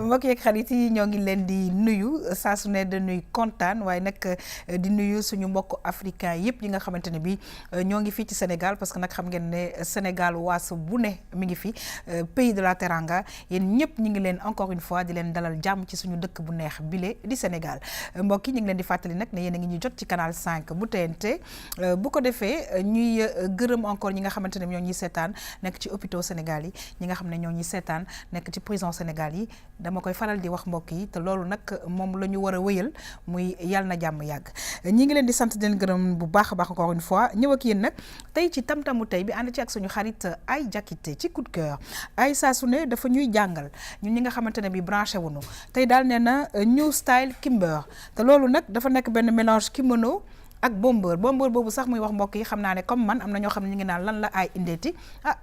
mbokk yeeg xarit yi ñoo ngi leen di nuyu saa su ne dañuy kontaan waaye nag di nuyu suñu mbokk africain yëpp yi nga xamante ne bi ñoo ngi fii ci Sénégal parce que nag xam ngeen ne Sénégal waas bu ne mi ngi fi pays de la Teranga yéen ñëpp ñu ngi leen encore une fois di leen dalal jàmm ci suñu dëkk bu neex bile di Sénégal mbokk yi ñu ngi leen di fàttali nag ne yéen a ngi ñuy jot ci canal 5 bu TNT bu ko defee ñuy gërëm encore ñi nga xamante ne ñoo ñuy seetaan nekk ci hôpitaux Sénégal yi ñi nga xam ne ñoo ñuy seetaan nekk ci prison Sénégal yi dama koy faral di wax mbokk yi te loolu nag moom la ñu war a wëyal muy yàlla na jàmm yàgg ñi ngi leen di sant di leen gërëm bu baax a baax encore une fois ñëw ak yéen nag tey ci tam-tamu tey bi ànd ci ak suñu xarit ay Diakité ci coup de cœur ay saa su ne dafa ñuy jàngal ñun ñi nga xamante ne bi branché wuñu tey daal nee na new style kimber te loolu nag dafa nekk benn mélange kimono ak bomber boobu sax muy wax mbokk yi xam naa ne comme man am na ñoo xam ne ñu ngi naan lan la ay indeeti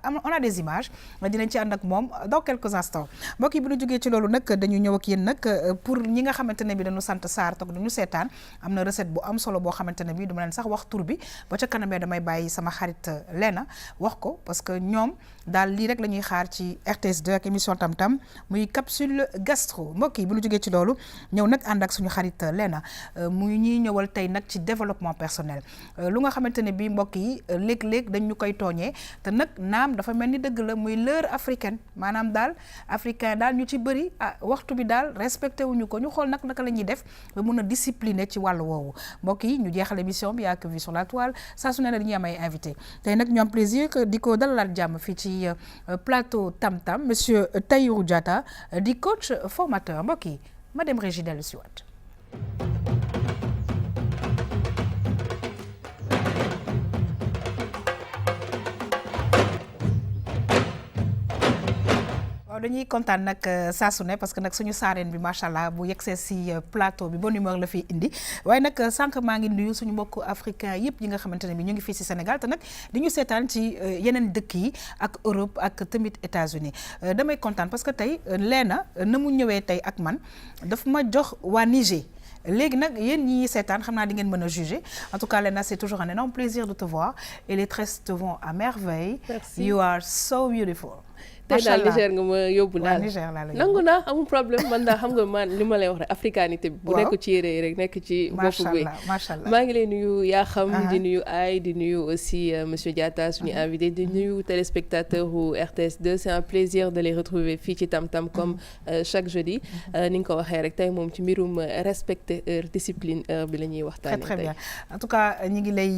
on a des images dinañ ci ànd ak moom dans quelques instants mbokk yi bu ñu jógee ci loolu nag dañu ñëw ak yéen nag pour ñi nga xamante ne bi dañu sant Sarr toog duñu seetaan am na recette bu am solo boo xamante ne bi duma leen sax wax tur bi ba ca kanamee damay bàyyi sama xarit Lena wax ko parce que ñoom daal lii rek la ñuy xaar ci RTS 2 ak émission tam-tam muy capsule gastro mbokk yi bu ñu jógee ci loolu ñëw nag ànd ak suñu xarit Lena muy ñuy ñëwal tey nag ci développement personnel lu nga xamante ne bii mbokk yi léeg-léeg dañ ñu koy tooñee te nag naam dafa mel ni dëgg la muy l'heure africaine maanaam daal africain daal ñu ci bëri waxtu bi daal respecté wuñu ko ñu xool nag naka la ñuy def ba mun a discipliner ci wàllu woowu mbokk yi ñu jeexal émission bi ak vue sur la toile saa su ne la dañuy am ay invité tey nag ñu am plaisir que di ko dalalaat jàmm fii ci plateau tam-tam monsieur Tahirou Diatta di coach formateur mbokk yi ma dem régie dellu si waat waaw dañuy kontaan nag saa su ne parce que nag suñu saareen bi macha allah bu yegsee si plateau bi bonne humeur la fiy indi waaye nag sànq maa ngi nuyu suñu mbokku africain yëpp yi nga xamante ne bi ñu ngi fii si Sénégal te nag di ñu seetaan ci yeneen dëkk yi ak Europe ak tamit États-Unis damay kontaan parce que tey Lena na mu ñëwee tey ak man daf ma jox waa Niger léegi nag yéen ñi seetaan xam naa di ngeen mën a juger en tout cas Lena c'est toujours un énorme plaisir de te voir et les tresses te vont à merveille. Merci. You are so beautiful. tey daal Niger nga ma yóbbu daal nangu naa amul problème man daal xam nga man li ma lay wax rek africanité bi bu nekk ci yére yi rek nekk ci bopp bi maa ngi lay nuyu yaa xam di nuyu ay di nuyu aussi monsieur Diatta suñu invité di nuyu téléspectateur u RTS 2 c'est un plaisir de les retrouver fii ci tam-tam comme chaque jeudi ni nga ko waxee rek tey moom ci mbirum respecter heure discipline heure bi la ñuy waxtaanee très bien en tout cas ñi ngi lay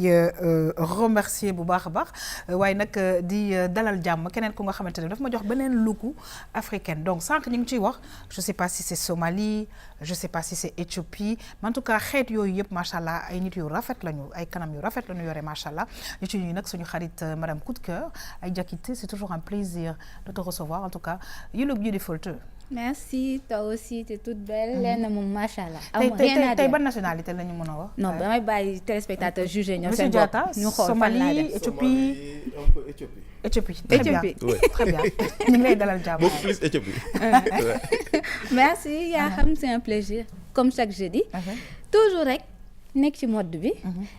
remercier bu baax a baax waaye nag di dalal jàmm keneen ku nga xamante ne daf ma jox beneen luku africaine donc sànq ñu ngi ciy wax je sais pas si c'est Somalie je sais pas si c'est Éthiopie mais en tout cas xeet yooyu yëpp macha allah ay nit yu rafet lañu ay kanam yu rafet lañu yore macha allah ñu ci ñuy nag suñu xarit madame coup de cœur ay Diakité c'est toujours un plaisir de te recevoir en tout cas you look beautiful too. Merci, toi aussi, t'es toute belle. Lena moom macha allah. tey ban nationalité la ñu mën a wax. non damay bàyyi téléspectateur jugé ñoom monsieur seen bopp Diatta ñu xool fan laa Somalie def. Éthiopie un peu Éthiopie. Éthiopie très bien Ouais. très bien ñu ngi lay dalal jàmm. Beaucoup plus Éthiopie. Merci yaa xam c'est un plaisir comme chaque jeudi. toujours rek nekk ci mode bi.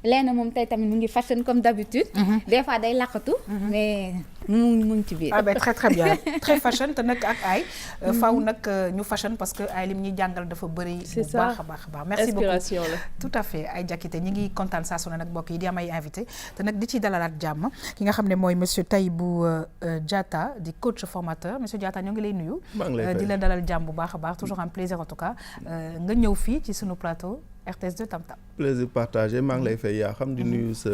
Lena moom tey tamit mu ngi fashion comme d'habitude. des fois day laqatu. mais mu ngi ci biir. ah ben très très bien très fashion te nag ak ay faw nag ñu fashion parce que ay lim ñuy jàngal dafa bëri. c'est bu ça baax a baax a baax. merci beaucoup inspiration la. tout à fait ay Diakité ñi ngi kontaan saa su ne nag mbokk yi di am ay invité te nag di ciy dalalaat jàmm ki nga xam ne mooy monsieur Tahirou Diatta di coach formateur monsieur Diatta ñoo ngi lay nuyu. maa ngi lay fay di la dalal jàmm bu baax a baax toujours un plaisir en tout cas nga ñëw fii ci sunu plateau RTS 2 tam-tam. plaisir partagé maa ngi lay fay yaa xam di nuyu sa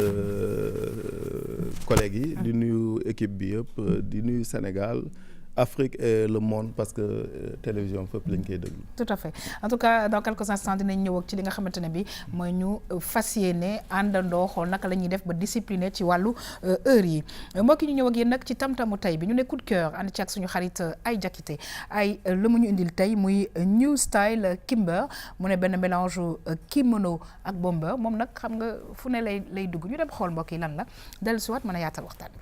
collègues yi di nuyu équipe bi yëpp di nuyu Sénégal Afrique et le monde parce que télévision fépp lañ koy déglu. tout à fait en tout cas dans quelques instants dinañ ñëw ak ci li nga xamante ne bi mooy ñu fas yéene àndandoo xool naka la ñuy def ba discipliné ci wàllu heure yi mbokk yi ñu ñëw ak yéen nag ci tam-tamu tey bi ñu ne coup de cœur ànd ci ak suñu xarit ay Diakité ay lu mu ñu indil tey muy new style kimber mu ne benn mélange kimono ak bomber moom nag xam nga fu ne lay dugg ñu dem xool mbokk yi lan la dellusiwaat mën a yaatal waxtaan bi.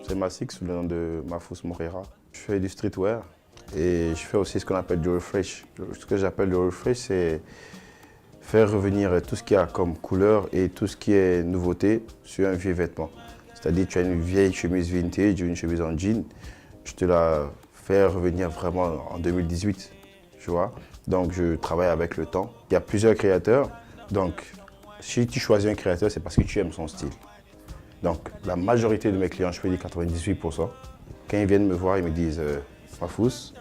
J'ai ma SIC sous le nom de Mafous Moreira. Je fais du streetwear Et je fais aussi ce qu'on appelle du refresh. Ce que j'appelle le refresh, c'est faire revenir tout ce qu'il y a comme couleur et tout ce qui est nouveauté sur un vieux vêtement. C'est-à-dire tu as une vieille chemise vintage ou une chemise en jean, je te la fais revenir vraiment en 2018, tu vois. Donc je travaille avec le temps. Il y a plusieurs créateurs, donc si tu choisis un créateur, c'est parce que tu aimes son style. Donc la majorité de mes clients, je peux dire 98%, quand ils viennent me voir, ils me disent Mahfouz,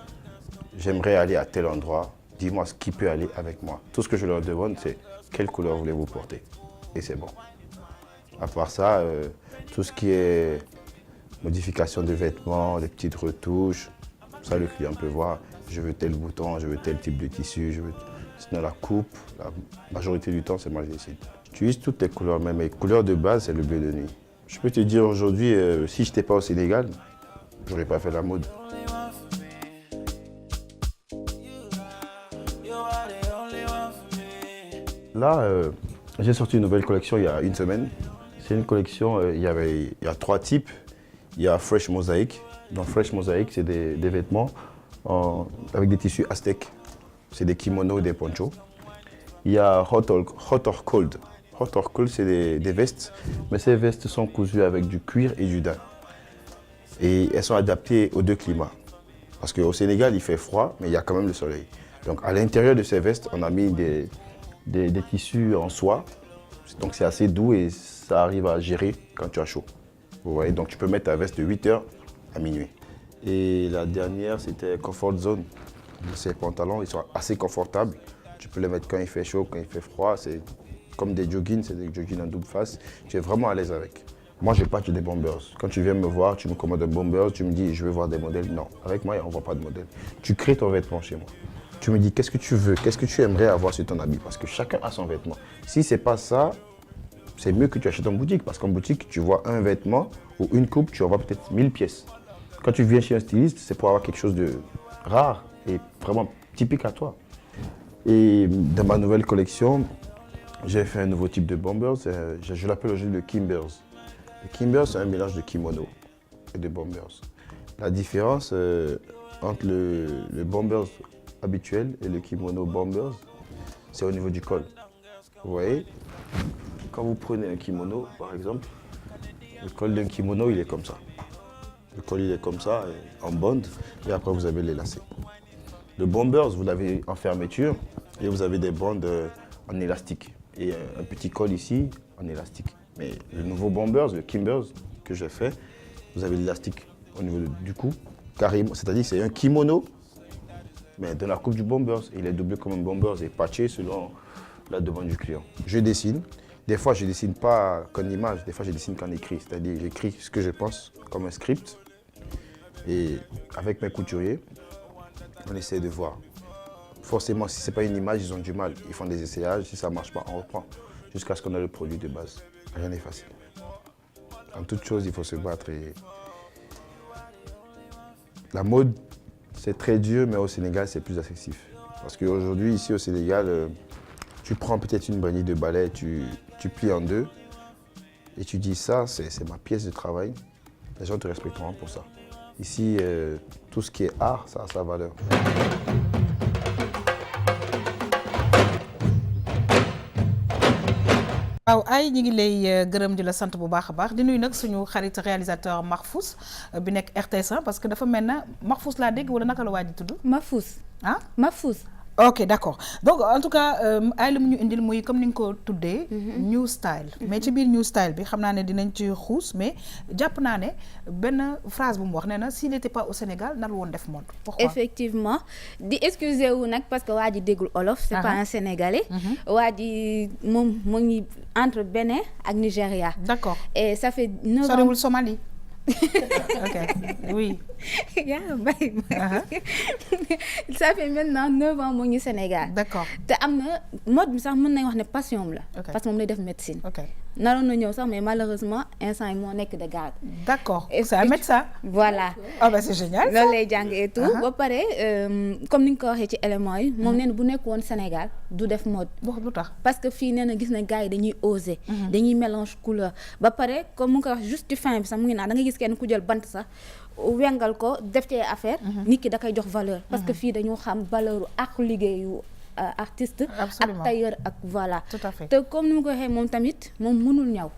j'aimerais aller à tel endroit, dis-moi ce qui peut aller avec moi. Tout ce que je leur demande, c'est quelle couleur voulez-vous porter? Et c'est bon. À part ça, tout ce qui est modification de vêtements, les petites retouches, ça le client peut voir. Je veux tel bouton, je veux tel type de tissu, je veux... Sinon la coupe, la majorité du temps, c'est moi qui décide. J'utilise toutes les couleurs, même mes couleurs de base, c'est le bleu de nuit. Je peux te dire aujourd'hui, si je n'étais pas au Sénégal, je n'aurais pas fait la mode. Là, j'ai sorti une nouvelle collection il y a une semaine. C'est une collection, il y a 3 types. Il y a Fresh Mosaic. Donc Fresh Mosaic, c'est des vêtements avec des tissus aztèques. C'est des kimonos, des ponchos. Il y a Hot or Cold. Hot or Cold, c'est des vestes, mais ces vestes sont cousues avec du cuir et du daim. Et elles sont adaptées aux 2 climats. Parce qu'au Sénégal, il fait froid, mais il y a quand même le soleil. Donc à l'intérieur de ces vestes, on a mis des tissus en soie. Donc c'est assez doux et ça arrive à gérer quand tu as chaud. Vous voyez, donc tu peux mettre ta veste de 8h à minuit. Et la dernière, c'était Comfort Zone. Ces pantalons, ils sont assez confortables. Tu peux les mettre quand il fait chaud, quand il fait froid. C'est comme des joggings, c'est des joggings en double face. Tu es vraiment à l'aise avec. Moi, je patch des bombers. Quand tu viens me voir, tu me commandes un bomber, tu me dis je veux voir des modèles. Non, avec moi, on ne voit pas de modèle. Tu crées ton vêtement chez moi. Tu me dis qu'est-ce que tu veux, qu'est-ce que tu aimerais avoir sur ton habit. Parce que chacun a son vêtement. Si ce n'est pas ça, c'est mieux que tu achètes en boutique. Parce qu'en boutique, tu vois un vêtement ou une coupe, tu en vois peut-être 1000 pièces. Quand tu viens chez un styliste, c'est pour avoir quelque chose de rare et vraiment typique à toi. Et dans ma nouvelle collection, j'ai fait un nouveau type de bombers. Je l'appelle aujourd'hui le Kimbers. Le Kimbers, c'est un mélange de kimono et de bombers. La différence entre le bombers habituel et le kimono bombers, c'est au niveau du col. Vous voyez, quand vous prenez un kimono, par exemple, le col d'un kimono, il est comme ça. Le col, il est comme ça, en bande, et après, vous avez les lacets. Le bombers, vous l'avez en fermeture, et vous avez des bandes en élastique. Et un petit col ici, en élastique. Mais le nouveau bombers, le Kimbers, que j'ai fait, vous avez l'élastique au niveau du cou, carrément. C'est-à-dire c'est un kimono, mais dans la coupe du bombers. Il est doublé comme un bombers et patché selon la demande du client. Je dessine. Des fois, je ne dessine pas qu'en image, des fois, je dessine qu'en écrit. C'est-à-dire j'écris ce que je pense comme un script. Et avec mes couturiers, on essaie de voir. Forcément, si ce n'est pas une image, ils ont du mal. Ils font des essayages. Si ça ne marche pas, on reprend. Jusqu'à ce qu'on ait le produit de base. Rien n'est facile. En toute chose, il faut se battre. Et la mode, c'est très dur, mais au Sénégal, c'est plus accessif. Parce qu'aujourd'hui, ici au Sénégal, tu prends peut-être une bannière de balai, tu plies en 2 et tu dis ça, c'est ma pièce de travail. Les gens te respecteront pour ça. Ici, tout ce qui est art, ça a sa valeur. waaw ay ñi ngi lay gërëm di la sant bu baax a baax di nuyu nag suñu xarit réalisateur Mahfouz bi nekk RTS1 parce que dafa mel na Mahfouz laa dégg wala naka la waa ji tudd. Mahfouz. ah Mahfouz. ok d'accord donc en tout cas ay la mu ñu indil muy comme ni nga ko tuddee new style mais ci biir new style bi xam naa ne dinañ ci xuus mais jàpp naa ne benn phrase bu mu wax nee na s'il n'était pas au Sénégal nar woon def mode. Pourquoi? Effectivement di excuser wu nag parce que waa ji déggul olof c'est pas un Sénégalais waa ji moom mu ngi entre Bénin ak Nigeria. D'accord. Et ça fait 9 ans soriwul Somalie. Ok, oui. Ça fait maintenant 9 ans mu ngi Sénégal. D'accord. te am na mode bi sax mën nañ wax ne passion la. Parce que moom lay def médecine. Ok. naroon na ñëw sax mais malheureusement instant yi moo nekk de garde. D'accord. C'est un médecin. Voilà. Ah ben c'est génial. loolu lay jàng et tout. ba pare comme ni nga ko waxee ci éléments yi. moom nee na bu nekk woon Sénégal du def mode. lu tax. parce que fii nee na gis na gars yi dañuy oser. dañuy mélange couleur ba pare comme mu ngi ko wax juste ci fin bi sax mu ngi naan da nga gis kenn ku jël bant sax wengal ko def ci affaire nit ki da koy jox valeur parce que fii dañoo xam valeur ak liggéeyu artiste ak tailleur ak voilà tout à fait te comme ni mu ko waxee moom tamit moom mënul ñaw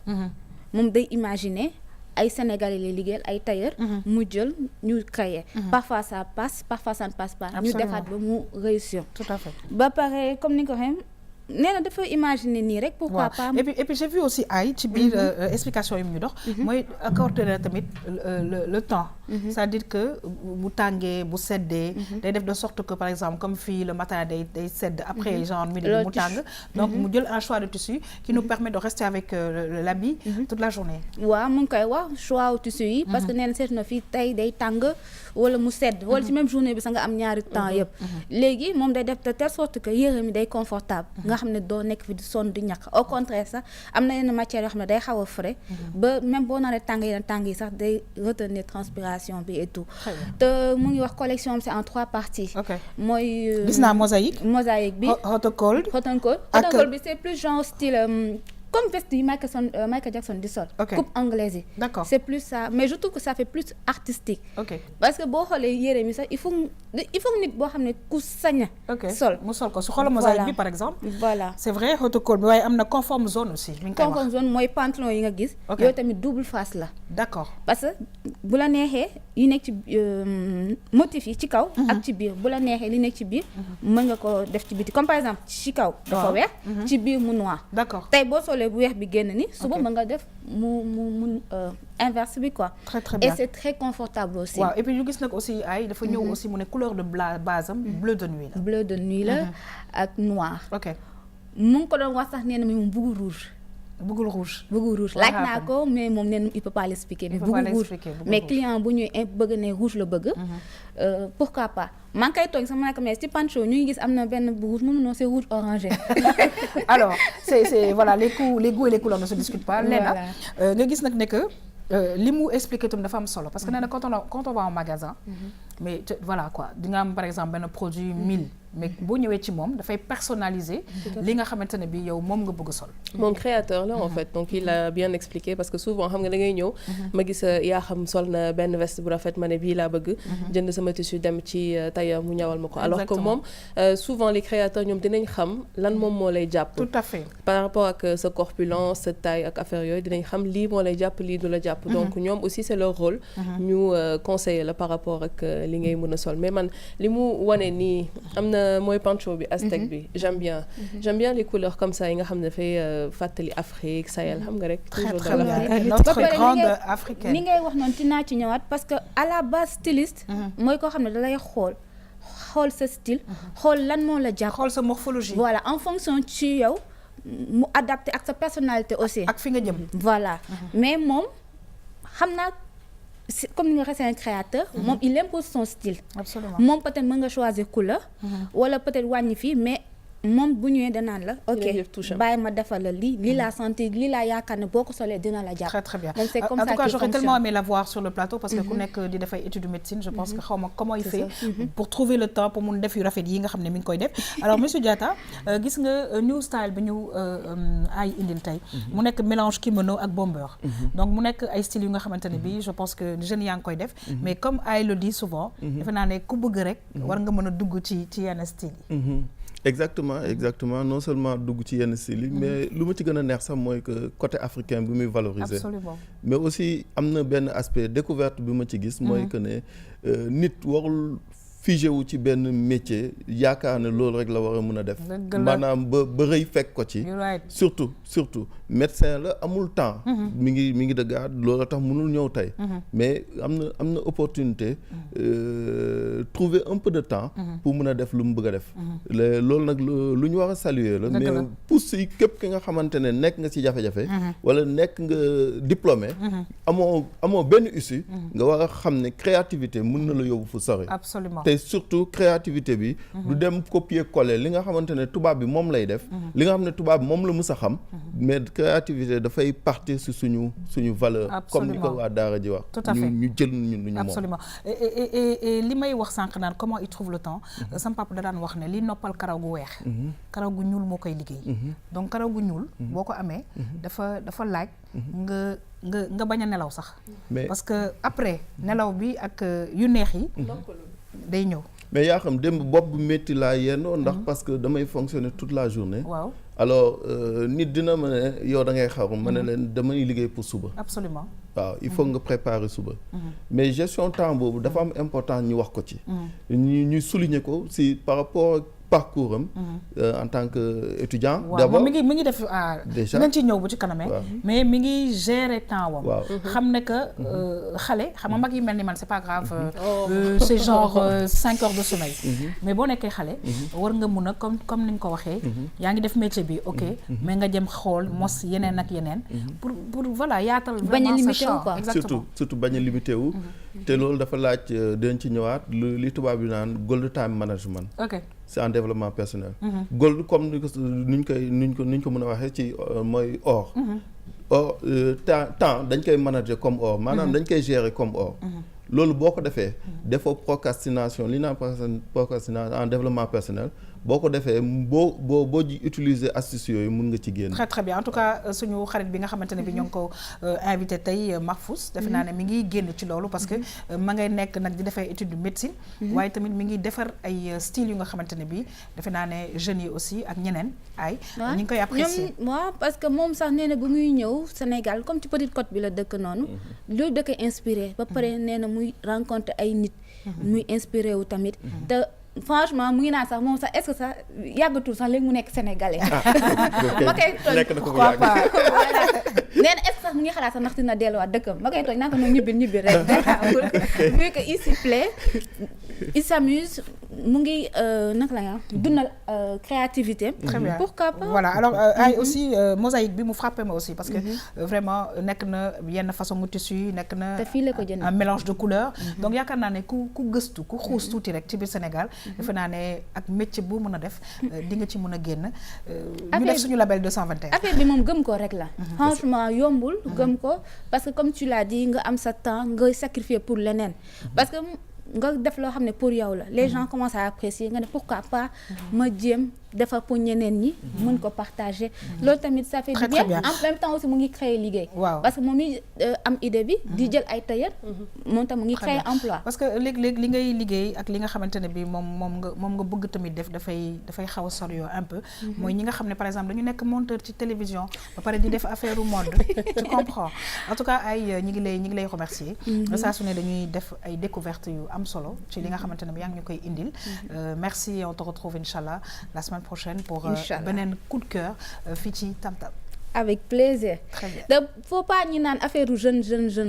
moom day imaginer ay Sénégalais lay liggéeyal ay tailleur mu jël ñu créer parfois ça passe parfois ça ne passe pas ñu defaat ba mu réussir tout à fait ba pare comme ni nga ko waxee nee na dafa imaginer nii rek pourquoi pas et puis j'ai vu aussi ay ci biir explication yi mu ñu dox mooy accorder na tamit le temps c'est-à-dire que bu tàngee bu seddee day def de sorte que par exemple comme fii le matin day sedd après genre midi mu tàng donc mu jël un choix de tissu qui nous permet de rester avec l'habit toute la journée waaw mu ngi koy wax choix au tissu yi parce que nee na seet na fii tey day tàng wala mu sedd wala ci même journée bi sax nga am ñaari temps yëpp léegi moom day def de telle sorte que yére mi day confortable xam ne doo nekk fi di sonn di ñàkk au contraire sax am na yenn matières yoo xam ne day xaw a frais ba même boo naree tàng yenn tàng yi sax day retenir transpiration bi et tout te mu ngi wax collection bi c'est en 3 parties mooy gis naa mosaïque bi hot and cold bi c'est plus genre style comme veste yi Michael Jackson di sol coupe anglaise yi d'accord c'est plus ça mais je trouve que ça fait plus artistique parce que boo xoolee yére mi sax il faut nit boo xam ne ku sañ sol mu sol ko su xoolee mosaïque bi par exemple voilà c'est vrai hot and cold bi waaye am na conforme zone aussi conforme zone mooy pantalon yi nga gis yooyu tamit double face la d'accord parce que bu la neexee yi nekk ci motif yi ci kaw ak ci biir bu la neexee li nekk ci biir mën nga ko def ci biti comme par exemple ci kaw dafa weex ci biir mu noir d'accord tey boo solee bu weex bi génn ni suba mën nga def mu inverse bi quoi très très bien et c'est très confortable aussi waaw et puis ñu gis nag aussi ay dafa ñëw aussi mu ne couleur de base am bleu de nuit la ak noir ok mu ngi ko doon wax sax nee na moom bëggul rouge laaj naa ko mais moom nee na il peut pas l'expliquer mais bëggul rouge mais client bu ñuy bëgg ne rouge la bëgg pourquoi pas maa ngi koy tooñ sama nekk mais ci Pancho ñu ngi gis am na benn bu rouge non c'est rouge orangé alors c'est voilà les goûts et les couleurs ne se discutent pas Léna nga gis nag ne que li mu expliqué tam dafa am solo parce que nee na quand on va en magasin mais voilà quoi di nga am par exemple benn produit 1000 mais boo ñëwee ci moom dafay personnaliser li nga xamante ne bi yow moom nga bëgg sol moom créateur la en fait donc il a bien expliqué parce que souvent xam nga da ngay ñëw ma gis yaa xam sol na benn veste bu rafet ma ne bii laa bëgg jënd sama tissu dem ci tailleur mu ñawal ma ko alors que moom souvent les créateurs ñoom dinañ xam lan moom moo lay jàpp tout à fait par rapport ak sa corpulence sa taille ak affaire yooyu dinañ xam lii moo lay jàpp lii du la jàpp donc ñoom aussi c'est leur rôle ñu conseiller la par rapport ak li ngay mën a sol mais man li mu wane nii am na mooy Pancho bi aztèque bi j'aime bien les couleurs comme ça yi nga xam ne dafay fàttali Afrique Sahel xam nga rek toujours dans l'Afrique notre grande africaine li ngay wax noonu dinaa ci ñëwaat parce que à la base styliste mooy koo xam ne da lay xool sa style xool lan moo la jàpp xool sa morphologie voilà en fonction ci yow mu adapté ak sa personnalité aussi ak fi nga jëm voilà mais moom xam naa comme ni nga waxee c'est un créateur moom il impose son style absolument moom peut-être mën nga choisir couleur wala peut-être wàññi fii mais moom bu ñëwee danaan la ok bàyyi ma defal la lii laa sentir lii laa yaakaar ne boo ko solee dina la jàpp très très bien donc c'est comme en ça tout cas j'aurais tellement aimé la voir sur le plateau parce que ku nekk di dafay étude de médecine je pense que xaw ma comment il fait pour trouver le temps pour mun def yu rafet yi nga xam ne mi ngi koy def alors monsieur Diatta gis nga new style bi ñu ay indil tey mu nekk mélange kimono ak bomber donc mu nekk ay style yu nga xamante ne bi je pense que jeunes yaa ngi koy def mais comme ay le dit souvent defe naa ne ku bëgg rek war nga mën a dugg ci yenn style yi exactement non seulement dugg ci yenn style yi mais lu ma ci gën a neex sax mooy que côté africain bi muy valoriser absolument mais aussi am na benn aspect découverte bi ma ci gis mooy que ne nit warul figé wu ci benn métier yaakaar ne loolu rek la war a mën a def maanaam ba rëy fekk ko ci surtout médecin la amul temps mi ngi dëggaat loolu tax mënul ñëw tey mais am na opportunité trouver un peu de temps pour mën a def lu mu bëgg a def loolu nag lu ñu war a saluer la mais pousse yi képp ki nga xamante ne nekk nga ci jafe-jafe wala nekk nga diplômé amoo benn issue nga war a xam ne créativité mën na la yóbbu fu sori absolument te surtout créativité bi du dem copier coller li nga xamante ne tubaab bi moom lay def li nga xam ne tubaab bi moom la mës a xam mais créativité dafay partir si suñu valeur comme ni ko waa daara ji wax tout à fait ñu jël ñun lu ñu moom absolument et li may wax sànq sànq naan comment il trouve le temps sama papa da daan wax ne li noppal karaw gu weex karaw gu ñuul moo koy liggéey donc karaw gu ñuul boo ko amee dafa laaj nga bañ a nelaw sax parce que après nelaw bi ak yu neex yi day ñëw mais yaa xam démb bopp bu métti laa yendoo ndax parce que damay fonctionner toute la journée waaw alors nit dina ma ne yow da ngay xaru ma ne leen damay liggéey pour suba absolument waaw il faut nga préparer suba mais gestion temps boobu dafa am important ñu wax ko ci ñu souligner ko si par rapport parcours am en tant que étudiant d'abord mi ngi def déjà dinañ ci ñëw bu ci kaname mais mi ngi gérer temps wam xam ne que xale xam nga mag yi mel ni man c'est pas grave c'est genre 5 heures de sommeil mais boo nekkee xale war nga mun a comme ni nga ko waxee yaa ngi def métier bi ok mais nga jëm xool mos yeneen ak yeneen pour voilà yaatal vraiment sa champ exactement surtout bañ a limité wu te loolu dafa laaj dañ ci ñëwaat li tubaab bi naan gold time management ok c'est en développement personnel gold comme nuñ ko mën a waxee ci mooy or temps dañ koy manager comme or maanaam dañ koy gérer comme or loolu boo ko defee defoo procrastination li naan procrastination en développement personnel boo ko defee boo utiliser astuces yooyu mun nga ci génn. très très bien en tout cas suñu xarit bi nga xamante ne bi ñoo ngi ko invité tey Mahfous defe naa ne mi ngi génn ci loolu parce que ma ngay nekk nag di defay étude de médecine waaye tamit mi ngi defar ay style yu nga xamante ne bi defe naa ne jeunes yi aussi ak ñeneen ñu ngi koy apprécier waaw parce que moom sax nee na bu muy ñëw Sénégal comme ci Petite Côte bi la dëkk noonu loolu da koy inspiré ba pare nee na muy rencontre ay nit muy inspiré wu tamit te franchement mu ngi naan sax moom sax est-ce que sax yàggatul sax léegi mu nekk sénégalais ma koy tooñ nee na est-ce que sax mu ngi xalaat sax ndax dina delluwaat dëkkam ma koy tooñ naa ko noonu ñibbi rek vu que il s'y plaît il s'amuse mu ngi naka la nga dundal créativité pourquoi pas voilà alors ay aussi mosaïque bi mu frappé ma aussi parce que vraiment nekk na yenn façon mu tissu nekk na un mélange de couleurs donc yaakaar naa ne ku gëstu ku xuus tuuti rek ci biir Sénégal defe naa ne ak métier bu mën a def di nga ci mën a génn ñu def suñu label 221 affaire bi moom gëm ko rek la franchement yombul gëm ko parce que comme tu l'as dit nga am sa temps nga sacrifier pour leneen parce que nga def loo xam ne pour yow la les gens commencent à apprécier nga ne pourquoi pas ma jéem defar pour ñeneen ñi mën ko partager loolu tamit ça fait du bien en même temps aussi mu ngi créer liggéey parce que moom mi am idée bi di jël ay tailleur moom tam mu ngi créer emploi parce que léegi li ngay liggéey ak li nga xamante ne bi moom nga bëgg tamit def dafay xaw a sori un peu mooy ñi nga xam ne par exemple dañu nekk monteur ci télévision ba pare di def affaire u mode tu comprends en tout cas ay ñi ngi lay remercier saa su ne dañuy def ay découvertes yu am solo ci li nga xamante ne bi yaa ngi ñu koy indil merci on te retrouve inchallah la semaine prochaine pour beneen coup de cœur fii ci Tam Tam. Avec plaisir. Très bien. Da faut pas ñu naan affaire jeune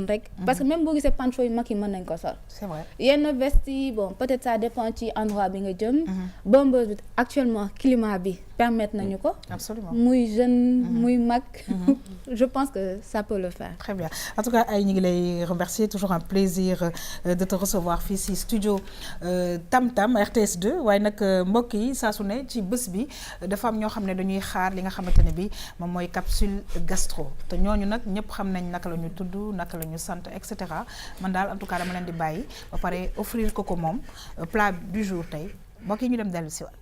rek. parce que même boo gisee pancho yu mag yi mën nañ ko sol. C'est vrai. yenn veste yi bon peut-être ça dépend ci endroit bi nga jëm. bombeuse bi actuellement climat bi permettre nañu ko. Absolument. muy jeune muy mag. je pense que ça peut le faire. Très bien. En tout cas ay ñu ngi lay remercier toujours un plaisir de te recevoir fii ci studio Tam Tam RTS2 waaye nag mbokk yi saa su ne ci bés bi dafa am ñoo xam ne dañuy xaar li nga xamante ne bi moom mooy capsule gastro te ñooñu nag ñëpp xam nañ naka la ñu tudd naka la ñu sant et cetera man daal en tout cas dama leen di bàyyi ba pare offrir ko moom plat du jour tey mbokk yi ñu dem dellu si waat.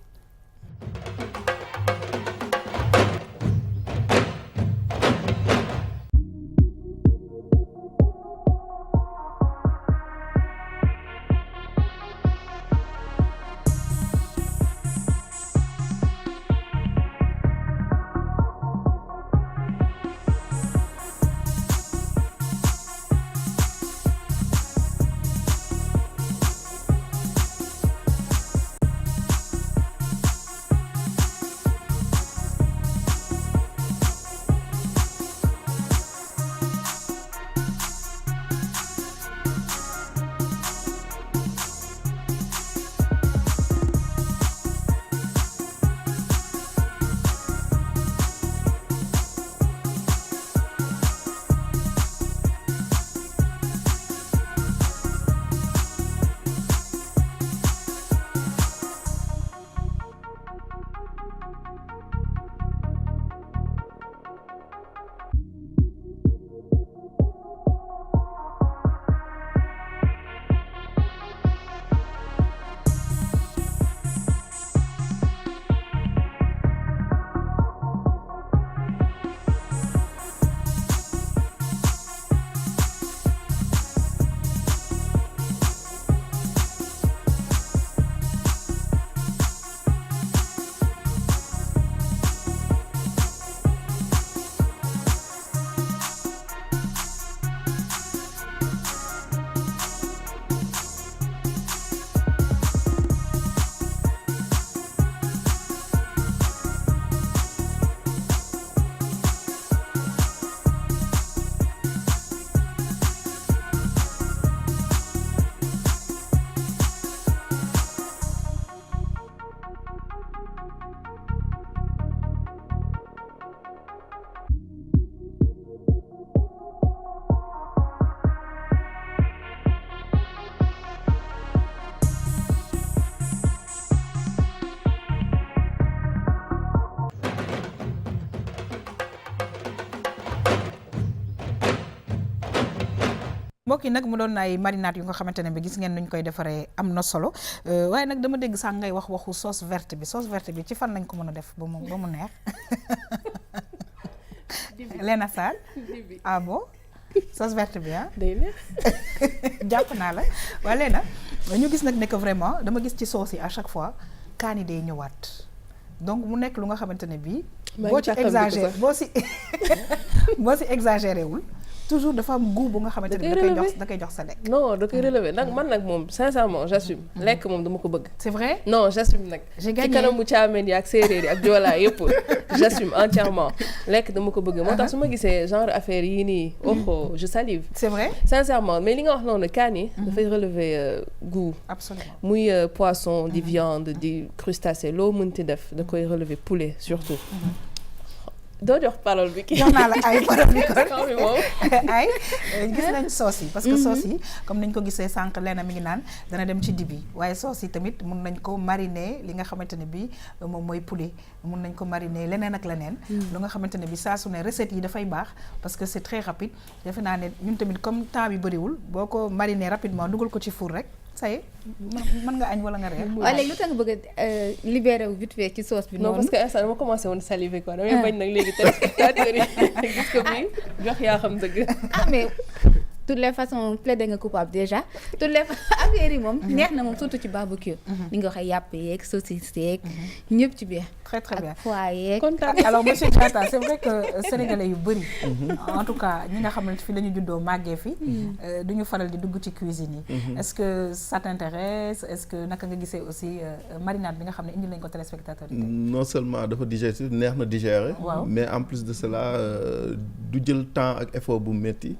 mbokk yi nag mu doon ay marinade yu nga xamante ne bi gis ngeen nuñ koy defaree am na solo waaye nag dama dégg sax ngay waxu sauce verte bi ci fan lañ ko mën a def ba mu neex Léna Sarr ah bon sauce verte bi day neex jàpp naa la waaye Léna ñu gis nag ne que vraiment dama gis ci sauce yi à chaque fois kaani day ñëwaat donc mu nekk lu nga xamante ne bii boo ci exagéré boo si exagéré wul toujours dafa am goût bu nga xamante ne da koy jox sa lekk. non da koy relever nag man nag moom sincèrement j'assume lekk moom dama ko bëgg. c'est vrai non j'assume nag. j'ai gagné ci kanamu caameen yi ak séeréer yi ak joolaa yëpp j'assume entièrement lekk dama ko bëgg moo tax su ma gisee genre affaire yii nii oh je salive. c'est vrai sincèrement mais li nga wax noonu kaani dafay relever goût. absolument muy poisson di viande di crustacé loo mënti def da koy relever poulet surtout. doo jox parole bi kii jox naa la ay parole bi kon moom ay gis nañ sauce yi parce que sauce yi comme niñ ko gisee sànq Léna mi ngi naan dana dem ci dibi waaye sauce yi tamit mun nañ ko mariner li nga xamante ne bi moom mooy poulet mun nañ ko mariner leneen ak leneen lu nga xamante ne bi saa su ne recette yi dafay baax parce que c'est très rapide defe naa ne ñun tamit comme temps bi bëriwul boo ko mariner rapidement dugal ko ci four rek ça y est mën nga añ wala nga reer. waaye léegi lu tax nga bëgg a libéré wu vite fait ci sauce bi. non parce que instant dama commencé woon saliver quoi damay bañ nag léegi téléspectateurs yi gis ko bii jox yaa xam dëgg. mais toutes les façons plaider nga coupable déjà toutes les affaires yi moom neex na moom surtout ci barbecue. ni nga waxee yàpp yeeg saucisse yeeg ñëpp ci biir. très très bien ak foie yeeg. alors monsieur Diatta c'est vrai que sénégalais yu bëri en tout cas ñi nga xam ne fi la ñu juddoo màggee fi du ñu faral di dugg ci cuisine yi. est-ce que ça t'intéresse est-ce que naka nga gisee aussi marinade bi nga xam ne indi lañ ko téléspectateur yi. non seulement dafa digestif neex na digérer. mais en plus de cela du jël temps ak effort bu métti.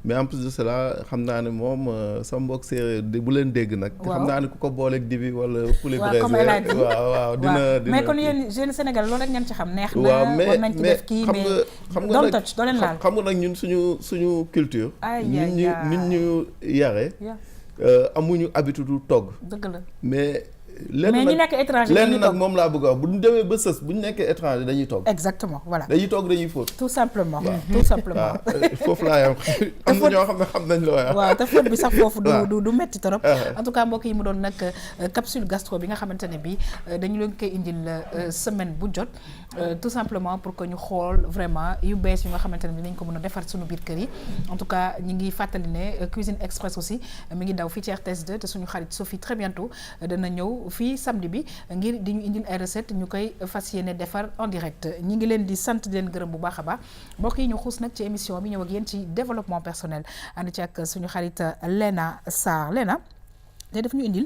mais en plus de cela xam naa ne moom sa mbokk séeréer bu leen dégg nag. xam naa ne ku ko booleeg dibi wala poulet braisé. waaw dina mais kon yéen jeune Sénégal loolu rek ngeen ci xam neex na. war nañ ci def kii mais xam nga nag xam nga nag ñun suñu culture. nit ñu yare amuñu habitude du togg. dëgg la mais ñi nekk étranger lenn nag moom laa bëgg a wax bu ñu demee ba sës bu ñu nekkee étranger dañuy togg. exactement voilà dañuy togg dañuy fóot. tout simplement tout simplement. foofu laa yam am na ñoo xam ne xam nañ la waaw te fóot bi sax foofu du metti trop. en tout cas mbokk yi mu doon nag capsule gastro bi nga xamante ne bi dañu leen koy indil semaine bu jot tout simplement pour que ñu xool vraiment yu bees yu nga xamante ne bi nañ ko mën a defar suñu biir kër yi. en tout cas ñi ngi fàttali ne Cuisine Express aussi mi ngi daw fii ci RTS 2 te suñu xarit Sophie très bientôt dana ñëw fii samedi bi ngir di ñu indil ay recettes ñu koy fas yéene defar en direct ñi ngi leen di sant di leen gërëm bu baax a baax mbokk yi ñu xuus nag ci émission bi ñëw ak yéen ci développement personnel ànd ci ak suñu xarit Léna Sarr Léna te daf ñu indil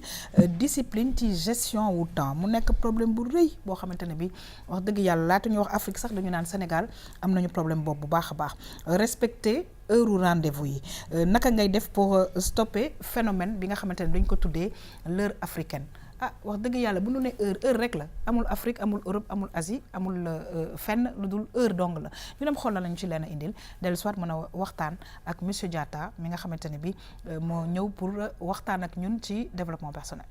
discipline ci gestion wu temps mu nekk problème bu rëy boo xamante ne bi wax dëgg yàlla laata ñu wax Afrique sax dañu naan Sénégal am nañu problème boobu bu baax a baax respecter heure rendez-vous yi naka ngay def pour stopper phénomène bi nga xamante ne dañ ko tuddee l'heure africaine wax dëgg yàlla bu ñu ne heure rek la amul Afrique amul Europe amul Asie amul fenn lu dul heure dong la ñu dem xool la lañu ci leen a indil dellu soit mën a waxtaan ak monsieur Diatta mi nga xamante ne bi moo ñëw pour waxtaan ak ñun ci développement personnel.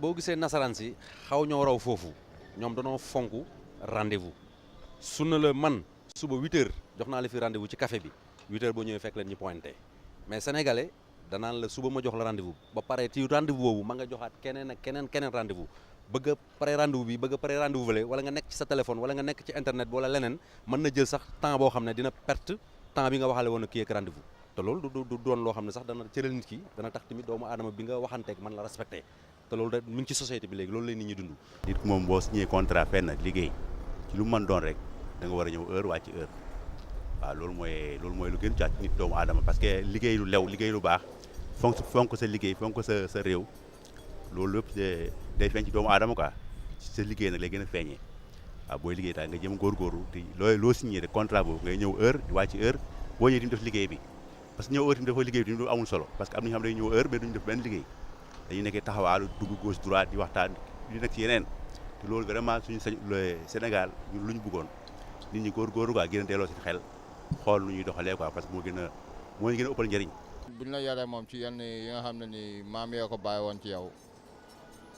boo gisee nasaraan si xaw ñoo raw foofu ñoom danoo fonk rendez-vous su na la man suba 8h jox naa la fi rendez-vous ci café bi 8h boo ñëwee fekk leen ñu pointé mais sénégalais danaan la suba ma jox la rendez-vous ba pare ci rendez-vous boobu ma nga joxaat keneen ak keneen rendez-vous bëgg a pare rendez-vous bi bëgg a pare rendez-vous vale wala nga nekk ci sa téléphone wala nga nekk ci internet wala leneen mën na jël sax temps boo xam ne dina perte temps bi nga waxale woon kii ak rendez-vous te loolu du doon loo xam ne sax dana cëral nit ki dana tax tamit doomu aadama bi nga waxanteeg mën la respecté te loolu rek mu ngi ci société bi léegi loolu lay nit ñi dund. nit moom boo signé contrat fenn liggéey ci lu mu mën doon rek da nga war a ñëw heure wàcc heure waaw loolu mooy lu gën ci nit doomu aadama parce que liggéey lu lew liggéey lu baax fonk sa liggéey fonk sa réew loolu lépp day feeñ ci doomu aadama quoi sa liggéey nag lay gën a feeñee waaw booy liggéey daal nga jëm góorgóorlu te loo signé rek contrat boobu ngay ñëw heure di wàcc heure boo ñëwee di def liggéey bi parce que ñëw heure tamit dafa liggéey bi tamit amul solo parce que am na ñoo xam ne dañuy ñëw heure mais duñu def benn liggéey dañuy nekkee taxawaalu dugg gauche droite di waxtaan di nekk ci yeneen te loolu vraiment suñu Sénégal ñun lu ñu bëggoon nit ñi góorgóorlu quoi gën a delloo si xel xool nu ñuy doxalee quoi parce que moo gën a ëppal njëriñ. buñ la yaree moom ci yenn yi nga xam ne ni maam yoo ko bàyyi woon ci yow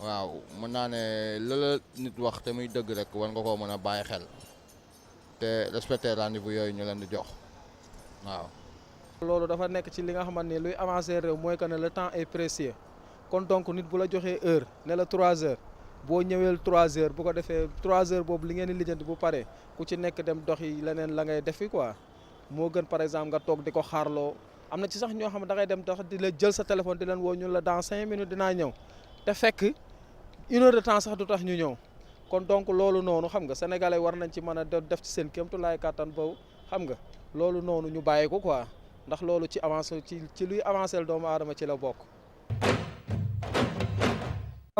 waaw mën naa ne la nit wax te muy dëgg rek war nga koo mën a bàyyi xel te respecter rendez-vous yooyu ñu leen di jox waaw. loolu dafa nekk ci li nga xamante ni luy avancer réew mooy que ne le temps est précieux kon donc nit bu la joxee heure ne la 3 heures boo ñëweel 3 heures bu ko defee 3 heures boobu li ngeen di lijjanti bu paree ku ci nekk dem doxi leneen la ngay defi quoi moo gën par exemple nga toog di ko xaarloo am na ci sax ñoo xam ne da ngay dem tax di la jël sa téléphone di leen woo ñun la dans 5 minutes dinaa ñëw te fekk 1 heure de temps sax du tax ñu ñëw kon donc loolu noonu xam nga sénégalais war nañ ci mën a def ci seen kéemtulaay kàttan boobu xam nga loolu noonu ñu bàyyi ko quoi ndax loolu ci avancé ci luy avancé doomu aadama ci la bokk.